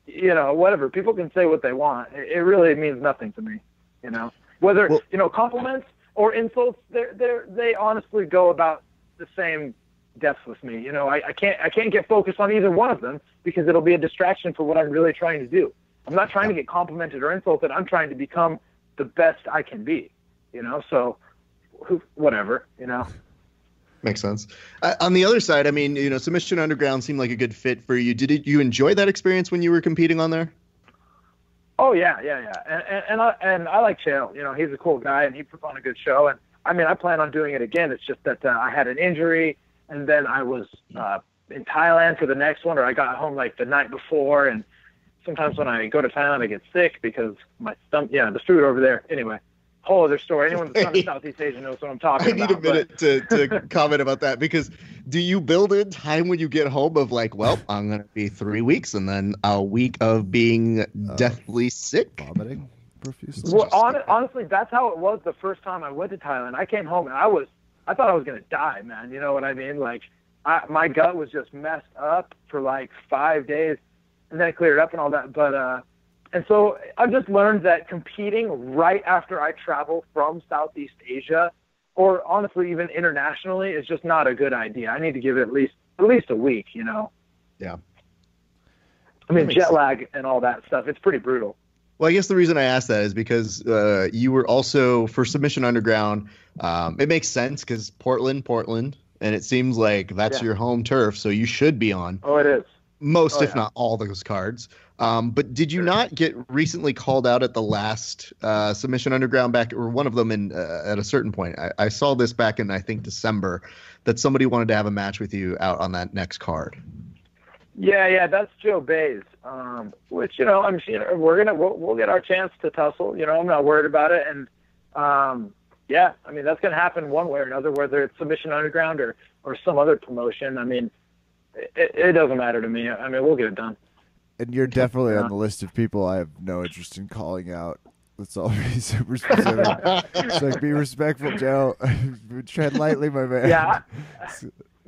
you know, whatever. People can say what they want. It really means nothing to me, you know. Whether, you know, compliments or insults, they honestly go about the same depth with me. You know, I can't get focused on either one of them, because it'll be a distraction for what I'm really trying to do. I'm not trying to get complimented or insulted. I'm trying to become the best I can be, you know. So whatever, you know. Makes sense. On the other side, I mean, you know, Submission Underground seemed like a good fit for you. Did you enjoy that experience when you were competing on there? Oh yeah. And I like Chael. You know, he's a cool guy, and he puts on a good show. And I mean, I plan on doing it again. It's just that I had an injury, and then I was in Thailand for the next one, or I got home like the night before. And sometimes when I go to Thailand, I get sick because my stomach. Yeah, the food over there. Anyway. Whole other story. Anyone that's not in Southeast Asia knows what I'm talking about. I need a minute to comment about that, because do you build in time when you get home of like, well, I'm going to be 3 weeks and then a week of being deathly sick? Vomiting profusely? Well, honestly, that's how it was the first time I went to Thailand. I came home and I thought I was going to die, man. You know what I mean? Like, my gut was just messed up for like 5 days, and then it cleared up and all that. But, and so I've just learned that competing right after I travel from Southeast Asia, or honestly even internationally, is just not a good idea. I need to give it at least a week, you know? Yeah. I mean, jet lag and all that stuff, it's pretty brutal. Well, I guess the reason I asked that is because you were also, for Submission Underground, it makes sense because Portland, and it seems like that's your home turf, so you should be on. Oh, it is. Most, if not all, those cards. But did you not get recently called out at the last Submission Underground back, or one of them at a certain point? I saw this back in, I think, December, that somebody wanted to have a match with you out on that next card. Yeah, that's Joe Bays. Which, you know, we'll get our chance to tussle. You know, I'm not worried about it. And yeah, I mean, that's gonna happen one way or another, whether it's Submission Underground or some other promotion. I mean, it doesn't matter to me. I mean, we'll get it done. And you're definitely on the list of people I have no interest in calling out. Let's all be super specific. It's like, be respectful, Joe. Tread lightly, my man. Yeah.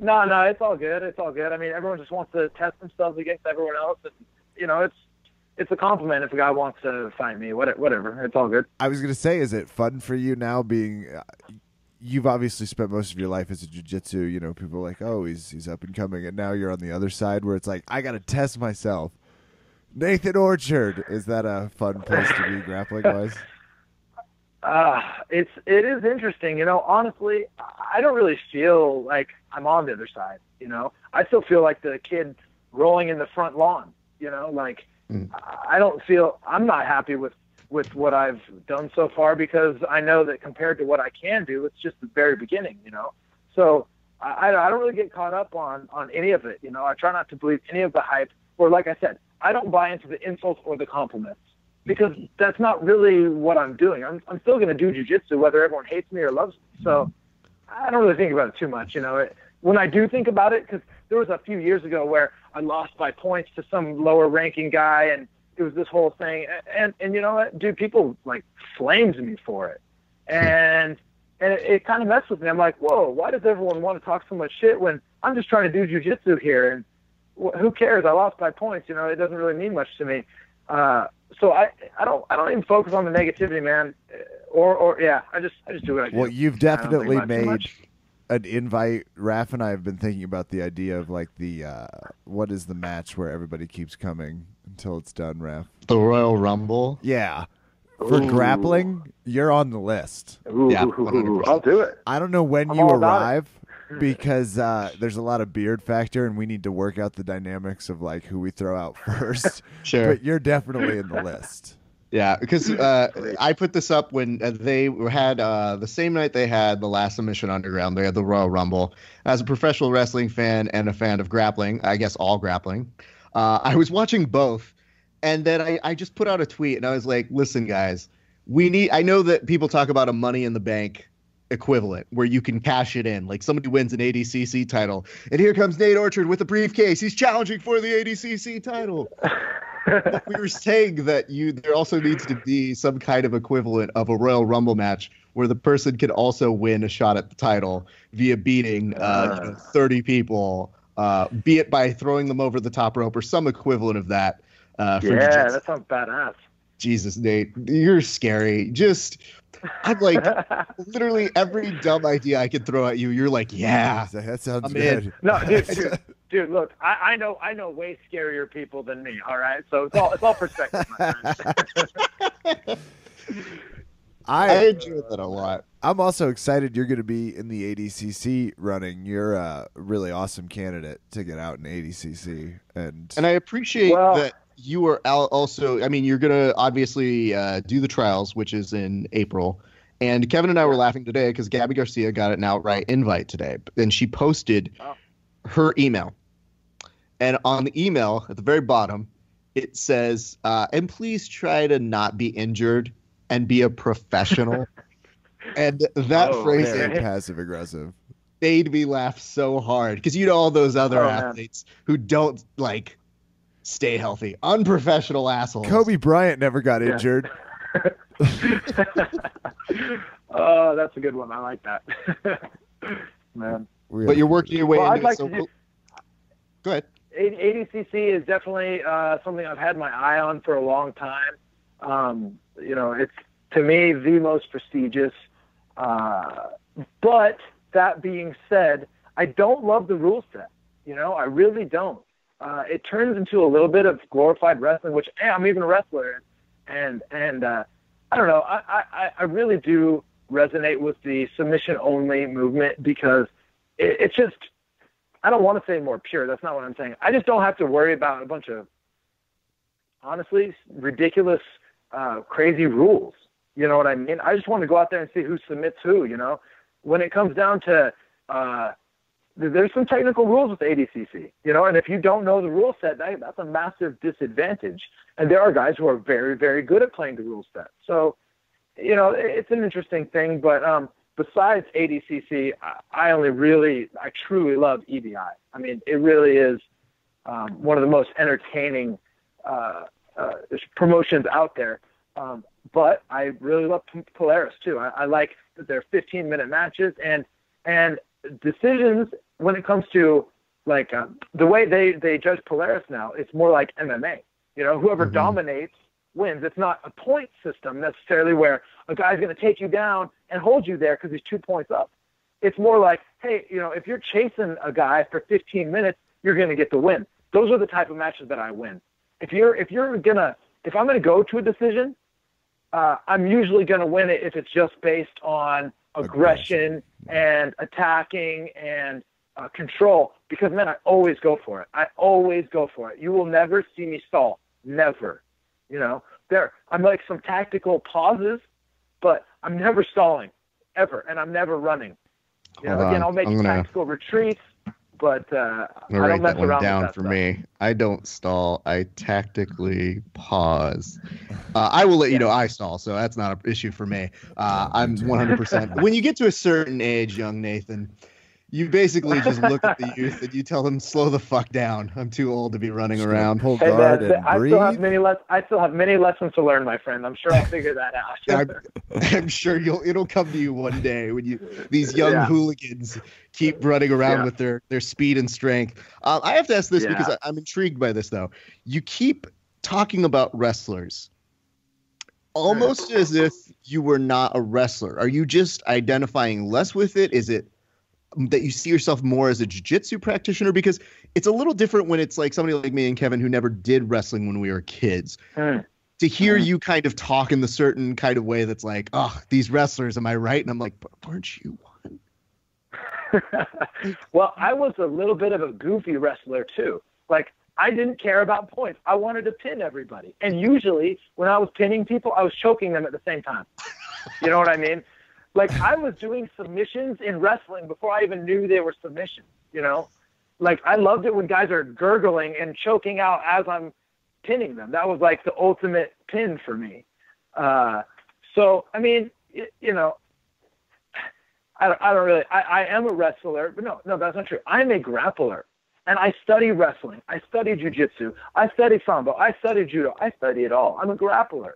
No, it's all good. It's all good. I mean, everyone just wants to test themselves against everyone else. And, you know, it's a compliment if a guy wants to fight me. Whatever. It's all good. I was going to say, is it fun for you now being you've obviously spent most of your life as a jiu-jitsu, you know, people are like, oh, he's up and coming. And now you're on the other side where it's like, I got to test myself. Nathan Orchard, is that a fun place to be grappling wise? It is interesting. You know, honestly, I don't really feel like I'm on the other side. You know, I still feel like the kid rolling in the front lawn, you know, like I'm not happy with what I've done so far, because I know that compared to what I can do, it's just the very beginning, you know? So I don't really get caught up on any of it. You know, I try not to believe any of the hype, or like I said, I don't buy into the insults or the compliments, because that's not really what I'm doing. I'm still going to do jiu-jitsu whether everyone hates me or loves me. So I don't really think about it too much. You know, when I do think about it, because there was a few years ago where I lost by points to some lower ranking guy, and it was this whole thing. And you know what, dude, people like flames me for it. And it kind of messed with me. I'm like, whoa, why does everyone want to talk so much shit when I'm just trying to do jiu-jitsu here? And who cares? I lost by points. You know, it doesn't really mean much to me. So I don't even focus on the negativity, man. Or yeah, I just do what I do. Well, you've definitely made an invite. Raph and I have been thinking about the idea of like the what is the match where everybody keeps coming until it's done, Raph? The Royal Rumble. Yeah. For grappling, you're on the list. Yeah, I'll do it. I don't know when you arrive, because there's a lot of beard factor, and we need to work out the dynamics of like who we throw out first. Sure. But you're definitely in the list. Yeah, because I put this up when they had the same night they had the last Submission Underground. They had the Royal Rumble. As a professional wrestling fan and a fan of grappling, I guess all grappling, I was watching both. And then I just put out a tweet, and I was like, listen, guys, I know that people talk about a Money in the Bank equivalent where you can cash it in. Like somebody wins an ADCC title, and here comes Nate Orchard with a briefcase. He's challenging for the ADCC title. We were saying that there also needs to be some kind of equivalent of a Royal Rumble match where the person can also win a shot at the title via beating 30 people, be it by throwing them over the top rope or some equivalent of that. Yeah, that sounds badass. Jesus, Nate, you're scary. I'm like, literally every dumb idea I could throw at you, you're like, yeah, that sounds good. No, dude, look, I know way scarier people than me. All right, so it's all perspective, my friend. I enjoyed that a lot. I'm also excited you're going to be in the ADCC running. You're a really awesome candidate to get out in ADCC, and I appreciate that. You are also, I mean, you're going to obviously do the trials, which is in April. And Kevin and I were laughing today because Gabby Garcia got an outright invite today. And she posted her email. And on the email, at the very bottom, it says, and please try to not be injured and be a professional. And that phrasing, passive aggressive. made me laugh so hard because all those other athletes who don't like stay healthy, unprofessional assholes. Kobe Bryant never got injured. Oh, that's a good one. I like that. Man. But you're working your way into it. So go ahead. ADCC is definitely something I've had my eye on for a long time. It's, to me, the most prestigious. But that being said, I don't love the rule set. I really don't. It turns into a little bit of glorified wrestling, which I'm even a wrestler, and I don't know. I really do resonate with the submission only movement because it's just, I don't want to say more pure. That's not what I'm saying. I just don't have to worry about a bunch of, honestly, ridiculous, crazy rules. You know what I mean? I just want to go out there and see who submits who, When it comes down to, there's some technical rules with ADCC, and if you don't know the rule set, that's a massive disadvantage. And there are guys who are very, very good at playing the rule set. So, it's an interesting thing, but besides ADCC, I truly love EBI. I mean, it really is one of the most entertaining promotions out there. But I really love Polaris too. I like that they're 15-minute matches and decisions when it comes to like the way they judge Polaris now. It's more like MMA. Whoever dominates wins. It's not a point system necessarily where a guy's going to take you down and hold you there because he's 2 points up. It's more like, hey, if you're chasing a guy for 15 minutes, you're going to get the win. Those are the type of matches that I win. If I'm going to go to a decision, I'm usually going to win it if it's just based on aggression and attacking and control. Because, man, I always go for it. You will never see me stall. Never. I'm like some tactical pauses, but I'm never stalling, ever, and I'm never running. I'll make tactical retreats, but I don't mess around down with that for stuff. me. I don't stall. I tactically pause. I will let you know I stall, so that's not an issue for me. I'm 100%. When you get to a certain age, young Nathan, you basically just look at the youth and you tell them, slow the fuck down. I'm too old to be running around. Pull guard and breathe. I still have many lessons to learn, my friend. I'm sure I'll figure that out. I'm sure it'll come to you one day when these young hooligans keep running around with their speed and strength. I have to ask this because I'm intrigued by this, though. You keep talking about wrestlers almost as if you were not a wrestler. Are you just identifying less with it? Is it that you see yourself more as a jiu-jitsu practitioner? Because it's a little different when it's like somebody like me and Kevin who never did wrestling when we were kids. To hear you kind of talk in the certain kind of way that's like, oh, these wrestlers, am I right? And I'm like, but weren't you one? Well, I was a little bit of a goofy wrestler too. Like, I didn't care about points. I wanted to pin everybody. And usually when I was pinning people, I was choking them at the same time. You know what I mean? Like, I was doing submissions in wrestling before I even knew they were submissions, Like, I loved it when guys are gurgling and choking out as I'm pinning them. That was, like, the ultimate pin for me. So, I mean, I am a wrestler, but no, that's not true. I'm a grappler, and I study wrestling. I study jiu-jitsu. I study sambo. I study judo. I study it all. I'm a grappler.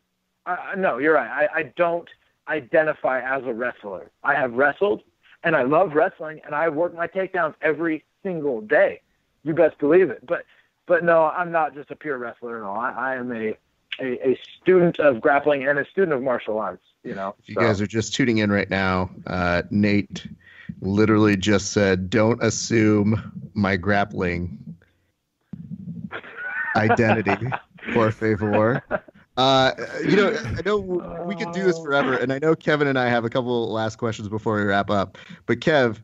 No, you're right. I don't identify as a wrestler. I have wrestled, and I love wrestling, and I work my takedowns every single day. You best believe it. But no, I'm not just a pure wrestler at all. I am a student of grappling and a student of martial arts. If you guys are just tuning in right now, Nate literally just said, "Don't assume my grappling identity, por favor." I know we could do this forever, and I know Kevin and I have a couple last questions before we wrap up. But Kev,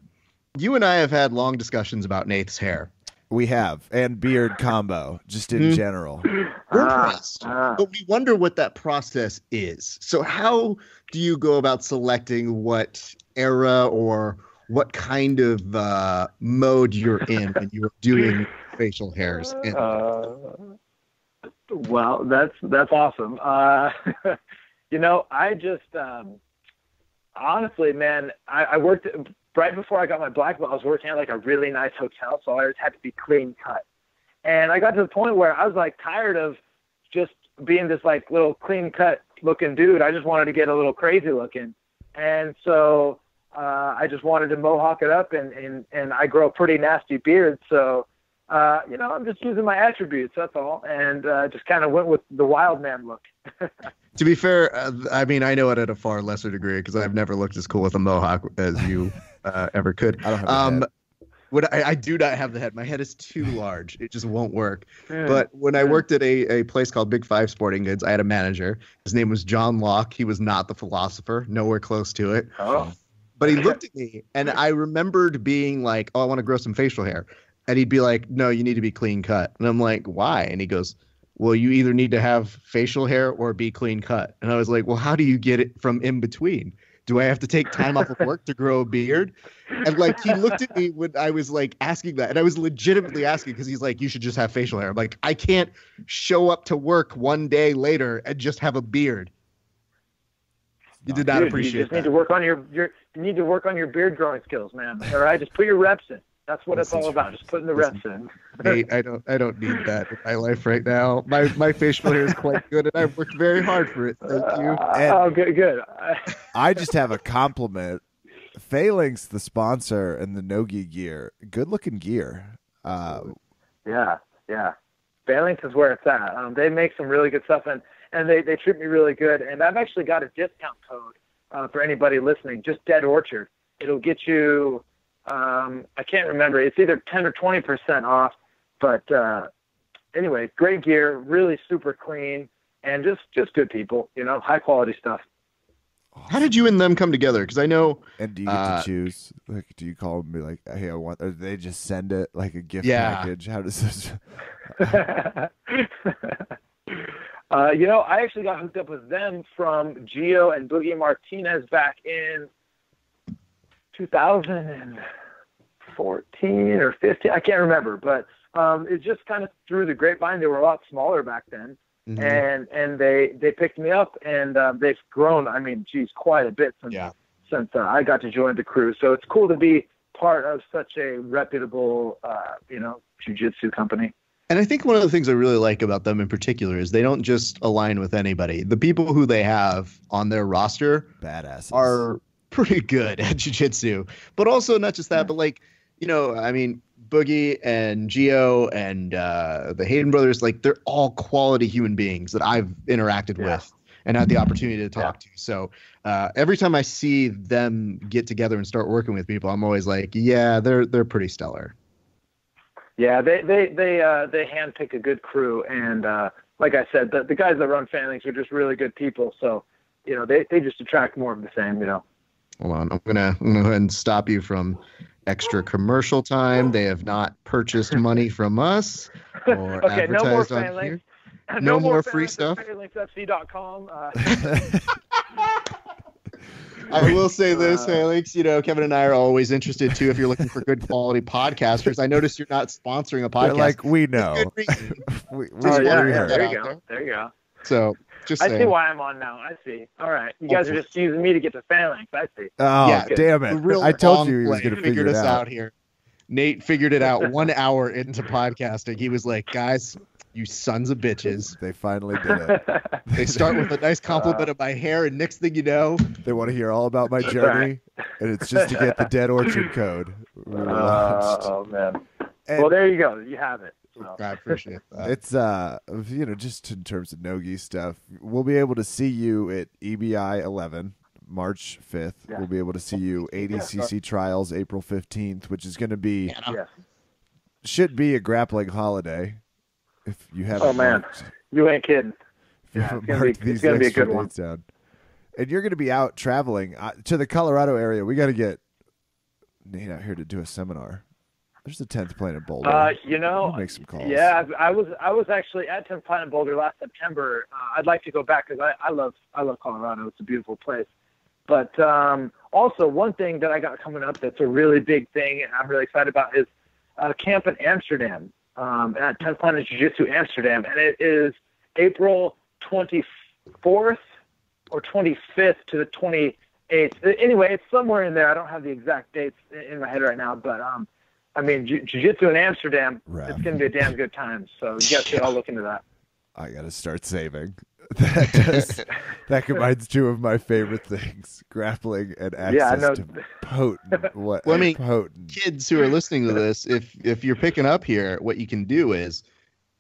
you and I have had long discussions about Nate's hair. We have, and beard combo, just in general. We're impressed, but we wonder what that process is. So how do you go about selecting what era or what kind of mode you're in when you're doing facial hairs? Well, that's awesome. I just honestly, man, I worked right before I got my black belt, I was working at like a really nice hotel, so I always had to be clean cut. And I got to the point where I was like tired of just being this like little clean cut looking dude. I just wanted to get a little crazy looking. And so I just wanted to mohawk it up, and I grow a pretty nasty beard. So, I'm just using my attributes, that's all. And just kind of went with the wild man look. To be fair, I mean, I know it at a far lesser degree because I've never looked as cool with a mohawk as you ever could. I don't have a head. I do not have the head. My head is too large. It just won't work. But when I worked at a place called Big Five Sporting Goods, I had a manager. His name was John Locke. He was not the philosopher, nowhere close to it. Oh. But he looked at me, and I remembered being like, oh, I want to grow some facial hair. And he'd be like, no, you need to be clean cut. And I'm like, why? And he goes, well, you either need to have facial hair or be clean cut. And I was like, well, how do you get it from in between? Do I have to take time off of work to grow a beard? And like, he looked at me when I was like asking that, and I was legitimately asking because he's like, you should just have facial hair. I'm like, I can't show up to work one day later and just have a beard. You did not appreciate that. You just need to work on you need to work on your beard growing skills, man. All right, just put your reps in. That's what it's all about. Just putting the reps in. Nate, I don't need that in my life right now. My facial hair is quite good, and I've worked very hard for it. Thank you. Good. I just have a compliment. Phalanx, the sponsor, and the Nogi gear. Good looking gear. Yeah. Phalanx is where it's at. They make some really good stuff, and they treat me really good. And I've actually got a discount code for anybody listening. Just Dead Orchard. It'll get you. I can't remember. It's either 10 or 20% off. But anyway, great gear, really super clean, and just good people. High quality stuff. How did you and them come together? Because I know. And do you get to choose? Like, do you call them and be like, "Hey, I want"? Or do they just send it like a gift package? How does this? I actually got hooked up with them from Gio and Boogie Martinez back in 2014 or 15. I can't remember, but it's just kind of through the grapevine. They were a lot smaller back then. Mm-hmm. And they picked me up, and they've grown. I mean, geez, quite a bit since I got to join the crew. So it's cool to be part of such a reputable, jiu-jitsu company. And I think one of the things I really like about them in particular is they don't just align with anybody. The people who they have on their roster badasses are pretty good at jiu-jitsu, but also not just that, but like, I mean, Boogie and Gio and the Hayden brothers, like they're all quality human beings that I've interacted with and had the opportunity to talk to. So every time I see them get together and start working with people, I'm always like, yeah, they're pretty stellar. Yeah, they handpick a good crew, and like I said, the guys that run Phalanx are just really good people. So they just attract more of the same. Hold on, I'm gonna go ahead and stop you from extra commercial time. They have not purchased money from us or advertised on here. No more free stuff. PhalanxFC.com. I will say this, Phalanx. Kevin and I are always interested too. If you're looking for good quality podcasters, I noticed you're not sponsoring a podcast. Like we know. There you go. So. I see why I'm on now. I see. All right. You guys are just using me to get to Phalanx. I see. Oh, yeah, damn it. I told you he was going to figure it out here. Nate figured it out 1 hour into podcasting. He was like, guys, you sons of bitches. They finally did it. They start with a nice compliment of my hair, and next thing you know, they want to hear all about my journey, and it's just to get the Dead Orchard code. Oh, man. Well, there you go. You have it. I appreciate that. It's just in terms of Nogi stuff, we'll be able to see you at EBI 11 March 5th. Yeah. We'll be able to see you ADCC Trials April 15th, which is going to be should be a grappling holiday. If you haven't, oh man, you ain't kidding. Yeah, it's gonna be a good one. Down. And you're going to be out traveling to the Colorado area. We got to get Nate out here to do a seminar. There's the 10th Planet Boulder. Make some calls. Yeah, I was actually at 10th Planet Boulder last September. I'd like to go back because I love Colorado. It's a beautiful place. But also one thing that I got coming up that's a really big thing and I'm really excited about is camp in Amsterdam at 10th Planet Jiu-Jitsu Amsterdam, and it is April 24th or 25th to the 8th. Anyway, it's somewhere in there. I don't have the exact dates in my head right now, but I mean, Jiu-Jitsu in Amsterdam, It's going to be a damn good time. So you guys should all look into that. I got to start saving. That combines two of my favorite things: grappling and access to potent. Potent kids who are listening to this, if you're picking up here, what you can do is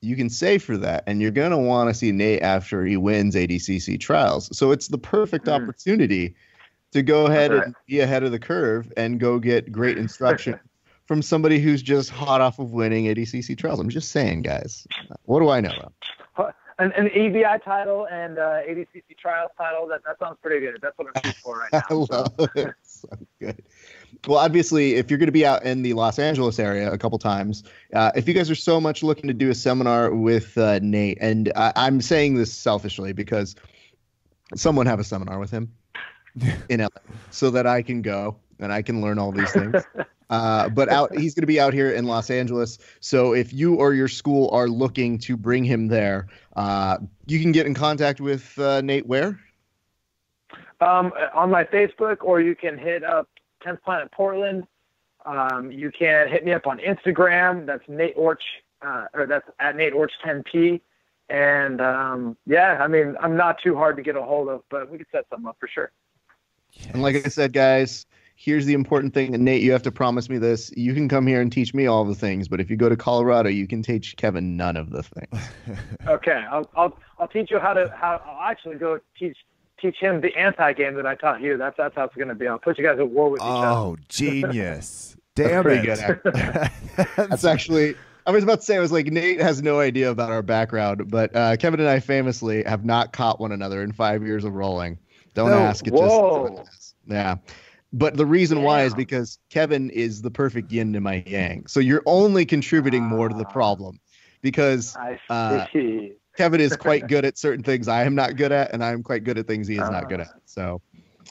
you can save for that, and you're gonna want to see Nate after he wins ADCC Trials. So it's the perfect opportunity to go ahead and be ahead of the curve and go get great instruction from somebody who's just hot off of winning ADCC Trials. I'm just saying, guys. What do I know about? An EVI title and ADCC Trials title, that sounds pretty good. That's what I'm shooting for right now. I love it. So good. Well, obviously, if you're going to be out in the Los Angeles area a couple times, if you guys are so much looking to do a seminar with Nate, and I'm saying this selfishly because someone have a seminar with him in LA so that I can go and I can learn all these things. But he's going to be out here in Los Angeles. So if you or your school are looking to bring him there, you can get in contact with Nate where? On my Facebook, or you can hit up 10th Planet Portland. You can hit me up on Instagram. That's Nate Orch, or that's at Nate Orch 10P. And I mean, I'm not too hard to get a hold of, but we could set something up for sure. Yes. And like I said, guys, here's the important thing. And Nate, you have to promise me this. You can come here and teach me all the things, but if you go to Colorado, you can teach Kevin none of the things. Okay, I'll teach you how I'll actually go teach him the anti-game that I taught you. That's how it's going to be. I'll put you guys at war with each other. Oh, genius. Damn it. Good. That's actually, I was about to say, I was like, Nate has no idea about our background, but Kevin and I famously have not caught one another in 5 years of rolling. Don't ask. It just, yeah. But the reason why is because Kevin is the perfect yin to my yang. So you're only contributing more to the problem because Kevin is quite good at certain things I am not good at, and I'm quite good at things he is not good at. So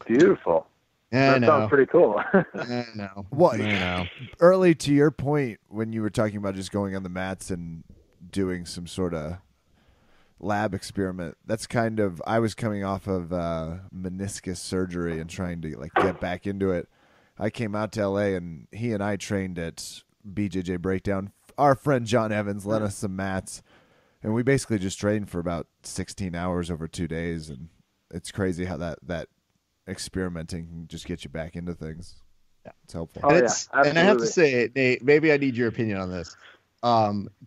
beautiful. That sounds pretty cool. I know. Well, early to your point when you were talking about just going on the mats and doing some sort of lab experiment, that's kind of, I was coming off of meniscus surgery and trying to get back into it. I came out to LA and he and I trained at BJJ Breakdown. Our friend John Evans lent us some mats, and we basically just trained for about 16 hours over 2 days. And it's crazy how that experimenting can just get you back into things. Yeah, it's helpful. And I have to say, Nate, maybe I need your opinion on this.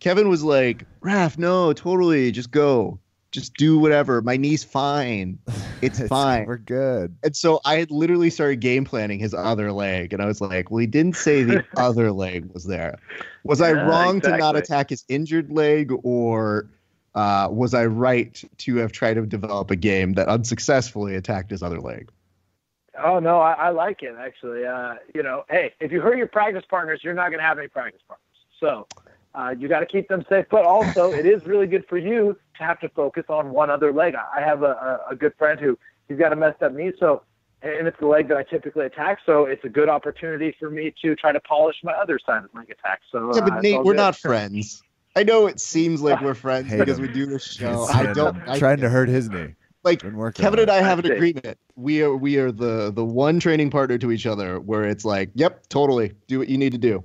Kevin was like, Raph, no, totally, just go. Just do whatever. My knee's fine. It's fine. We're good. And so I had literally started game planning his other leg. And I was like, well, he didn't say the other leg was there. Was I wrong to not attack his injured leg, or was I right to have tried to develop a game that unsuccessfully attacked his other leg? Oh, no, I like it, actually. Hey, if you hurt your practice partners, you're not going to have any practice partners. So you got to keep them safe. But also, it is really good for you to have to focus on one other leg. I have a good friend he's got a messed up knee, and it's the leg that I typically attack. So it's a good opportunity for me to try to polish my other side of leg attack. So yeah, but Nate, we're not friends. I know it seems like we're friends because we do this show. I'm trying to hurt his knee. Like Kevin and I have an agreement. We are the one training partner to each other where it's like, yep, totally, do what you need to do.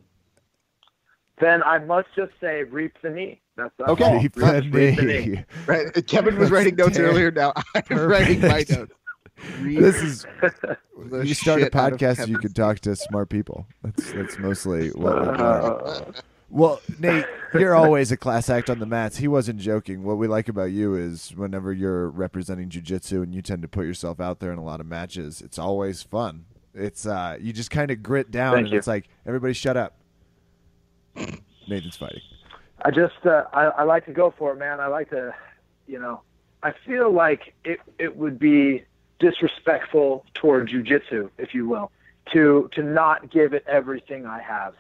Then I must just say, reap the knee. That's okay. Reap the knee. Right. Kevin was writing notes earlier. Now I'm writing my notes. This is you start a podcast so you can talk to smart people. That's mostly what we're doing. Well, Nate, you're always a class act on the mats. He wasn't joking. What we like about you is whenever you're representing jiu-jitsu and you tend to put yourself out there in a lot of matches, it's always fun. It's you just kind of grit down it's like, everybody shut up. Nathan's fighting. I just I like to go for it, man. I like to, I feel like it would be disrespectful toward jiu-jitsu, if you will, to not give it everything I have,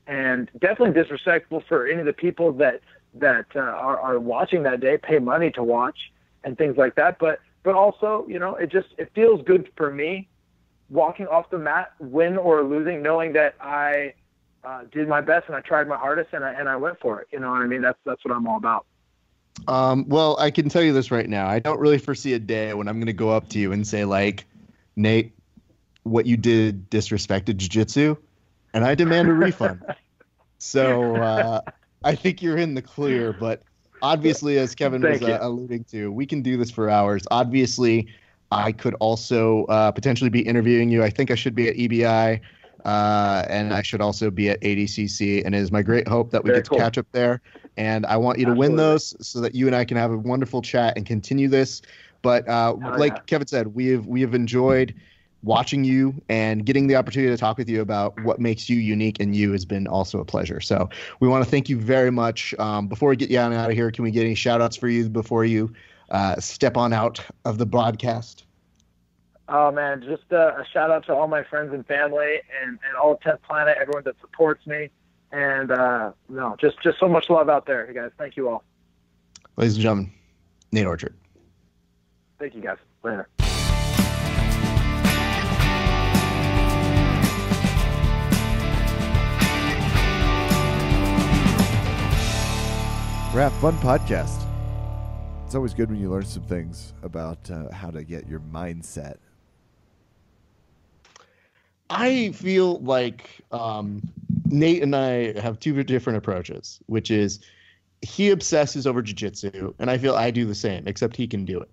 and definitely disrespectful for any of the people that are watching that day, pay money to watch and things like that. But also, it feels good for me walking off the mat, win or losing, knowing that I did my best and I tried my hardest and I went for it. You know what I mean? That's what I'm all about. Well, I can tell you this right now. I don't really foresee a day when I'm going to go up to you and say, like, Nate, what you did disrespected jiu-jitsu, and I demand a refund. So I think you're in the clear, but obviously, as Kevin was alluding to, we can do this for hours. Obviously, I could also potentially be interviewing you. I think I should be at EBI, and I should also be at ADCC, and it is my great hope that we get to catch up there. And I want you to win those so that you and I can have a wonderful chat and continue this. But like Kevin said, we have enjoyed watching you and getting the opportunity to talk with you about what makes you unique, and you has been also a pleasure. So we want to thank you very much. Before we get you out of here, can we get any shout outs for you before you step on out of the broadcast? Oh man, just a shout out to all my friends and family and all of 10th Planet, everyone that supports me. And just so much love out there, you guys. Thank you all. Ladies and gentlemen, Nate Orchard. Thank you guys. Later. Raph, fun podcast. It's always good when you learn some things about how to get your mindset. I feel like Nate and I have two different approaches, which is he obsesses over jiu-jitsu, and I feel I do the same, except he can do it.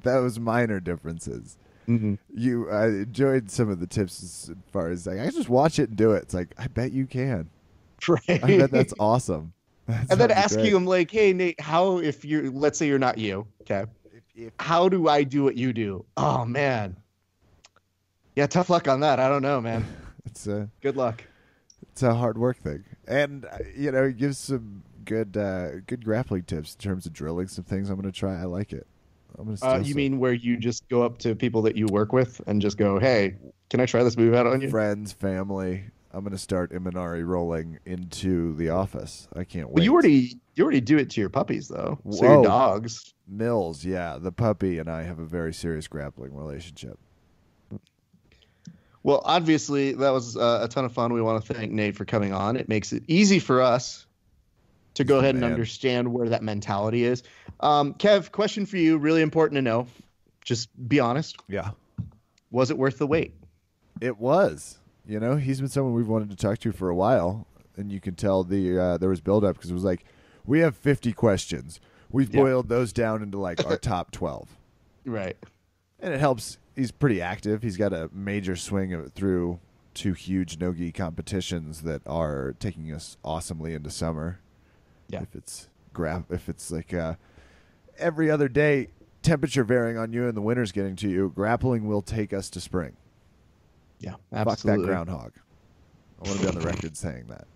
Those minor differences. Mm-hmm. I enjoyed some of the tips as far as like, I just watch it and do it. It's like, I bet you can. Right. I bet that's awesome. And then asking him like, hey, Nate, let's say you're not you, okay? How do I do what you do? Oh, man. Yeah, tough luck on that. I don't know, man. Good luck. It's a hard work thing. And, it gives some good grappling tips in terms of drilling some things I'm going to try. I like it. I'm gonna steal you mean where you just go up to people that you work with and just go, hey, can I try this move out on you? Friends, family. I'm going to start Imanari rolling into the office. I can't wait. Well, you already do it to your puppies, though. So your dogs. Mills, yeah. The puppy and I have a very serious grappling relationship. Well, obviously, that was a ton of fun. We want to thank Nate for coming on. It makes it easy for us to go ahead and understand where that mentality is. Kev, question for you, really important to know. Just be honest. Yeah. Was it worth the wait? It was. He's been someone we've wanted to talk to for a while, and you can tell there was build-up because it was like, we have 50 questions. We've boiled those down into like our top 12. Right. And it helps. He's pretty active. He's got a major swing through 2 huge no-gi competitions that are taking us awesomely into summer. Yeah. If it's like every other day, temperature varying on you and the winter's getting to you, grappling will take us to spring. Yeah, absolutely. Fuck that groundhog. I want to be on the record saying that.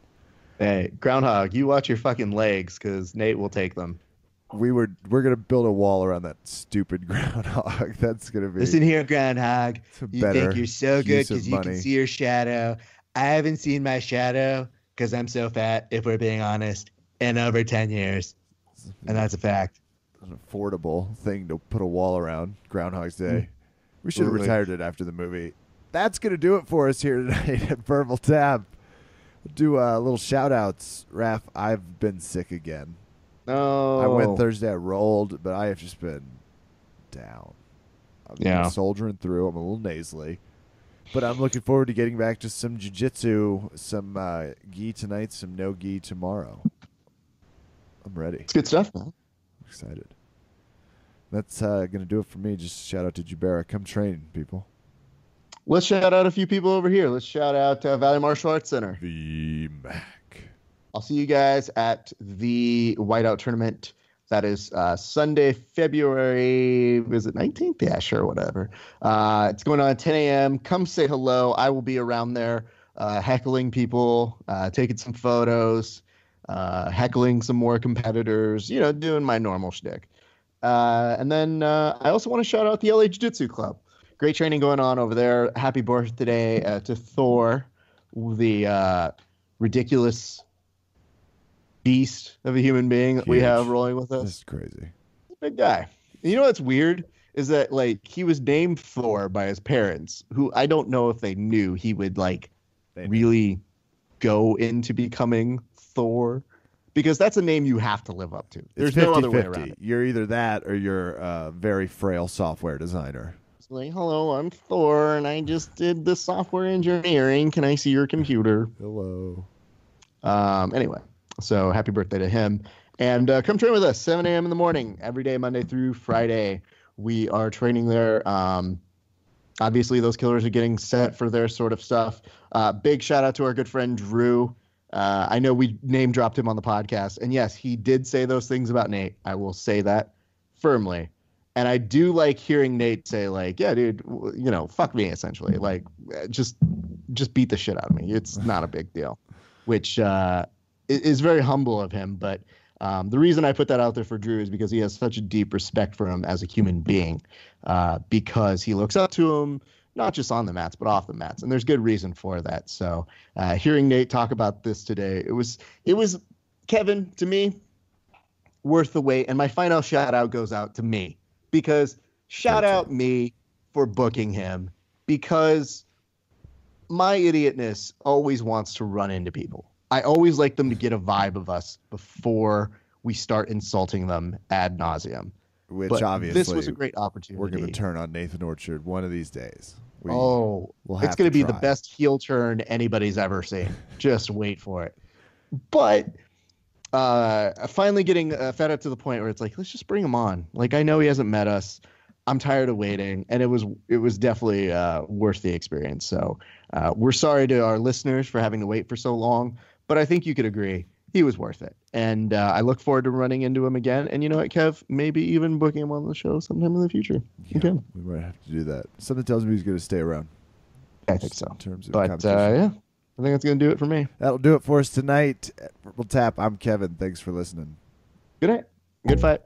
Hey, groundhog, you watch your fucking legs because Nate will take them. We're gonna build a wall around that stupid groundhog. That's gonna be. Listen here, groundhog. You think you're so good because you can see your shadow. I haven't seen my shadow because I'm so fat. If we're being honest, in over 10 years, and that's a fact. An affordable thing to put a wall around Groundhog's Day. We should have retired it after the movie. That's going to do it for us here tonight at Purple Tab. Do little shout-outs. Raph, I've been sick again. No. I went Thursday, I rolled, but I have just been down. I've been soldiering through. I'm a little nasally. But I'm looking forward to getting back to some jiu-jitsu, some gi tonight, some no-gi tomorrow. I'm ready. It's good stuff, man. I'm excited. That's going to do it for me. Just shout out to Jubera. Come train, people. Let's shout out a few people over here. Let's shout out Valley Martial Arts Center. VMAC. I'll see you guys at the Whiteout Tournament. That is Sunday, February, is it 19th? Yeah, sure, whatever. It's going on at 10 a.m. Come say hello. I will be around there heckling people, taking some photos, heckling some more competitors, doing my normal shtick. And then I also want to shout out the LA Jiu-Jitsu Club. Great training going on over there. Happy birthday to Thor, the ridiculous beast of a human being that we have rolling with us. This is crazy. He's a big guy. And you know what's weird is that he was named Thor by his parents, who I don't know if they knew he would really go into becoming Thor. because that's a name you have to live up to. There's no other way around it. You're either that or you're a very frail software designer. It's like, hello, I'm Thor, and I just did the software engineering. Can I see your computer? Hello. Anyway, so happy birthday to him. And come train with us, 7 a.m. in the morning, every day, Monday through Friday. We are training there. Obviously, those killers are getting set for their sort of stuff. Big shout out to our good friend Drew. I know we name dropped him on the podcast. And yes, he did say those things about Nate. I will say that firmly. And I do like hearing Nate say, like, yeah, dude, you know, fuck me, essentially. Like, just beat the shit out of me. It's not a big deal, which is very humble of him. But the reason I put that out there for Drew is because he has such a deep respect for him as a human being, because he looks up to him, not just on the mats, but off the mats. And there's good reason for that. So hearing Nate talk about this today, it was Kevin, to me, worth the wait. And my final shout out goes out to me, because shout out me for booking him, because my idiotness always wants to run into people. I always like them to get a vibe of us before we start insulting them ad nauseum. Which but obviously this was a great opportunity. We're going to turn on Nathan Orchard one of these days. We'll it's going to be the best heel turn anybody's ever seen. Just wait for it. But finally getting fed up to the point where it's like, let's just bring him on. Like, I know he hasn't met us. I'm tired of waiting, and it was definitely worth the experience. So we're sorry to our listeners for having to wait for so long, but I think you could agree he was worth it. And I look forward to running into him again. And you know what, Kev? Maybe even booking him on the show sometime in the future. Yeah, okay. We might have to do that. Something tells me he's going to stay around. I think so. In terms of yeah, I think that's going to do it for me. That'll do it for us tonight. We'll tap. I'm Kevin. Thanks for listening. Good night. Good fight.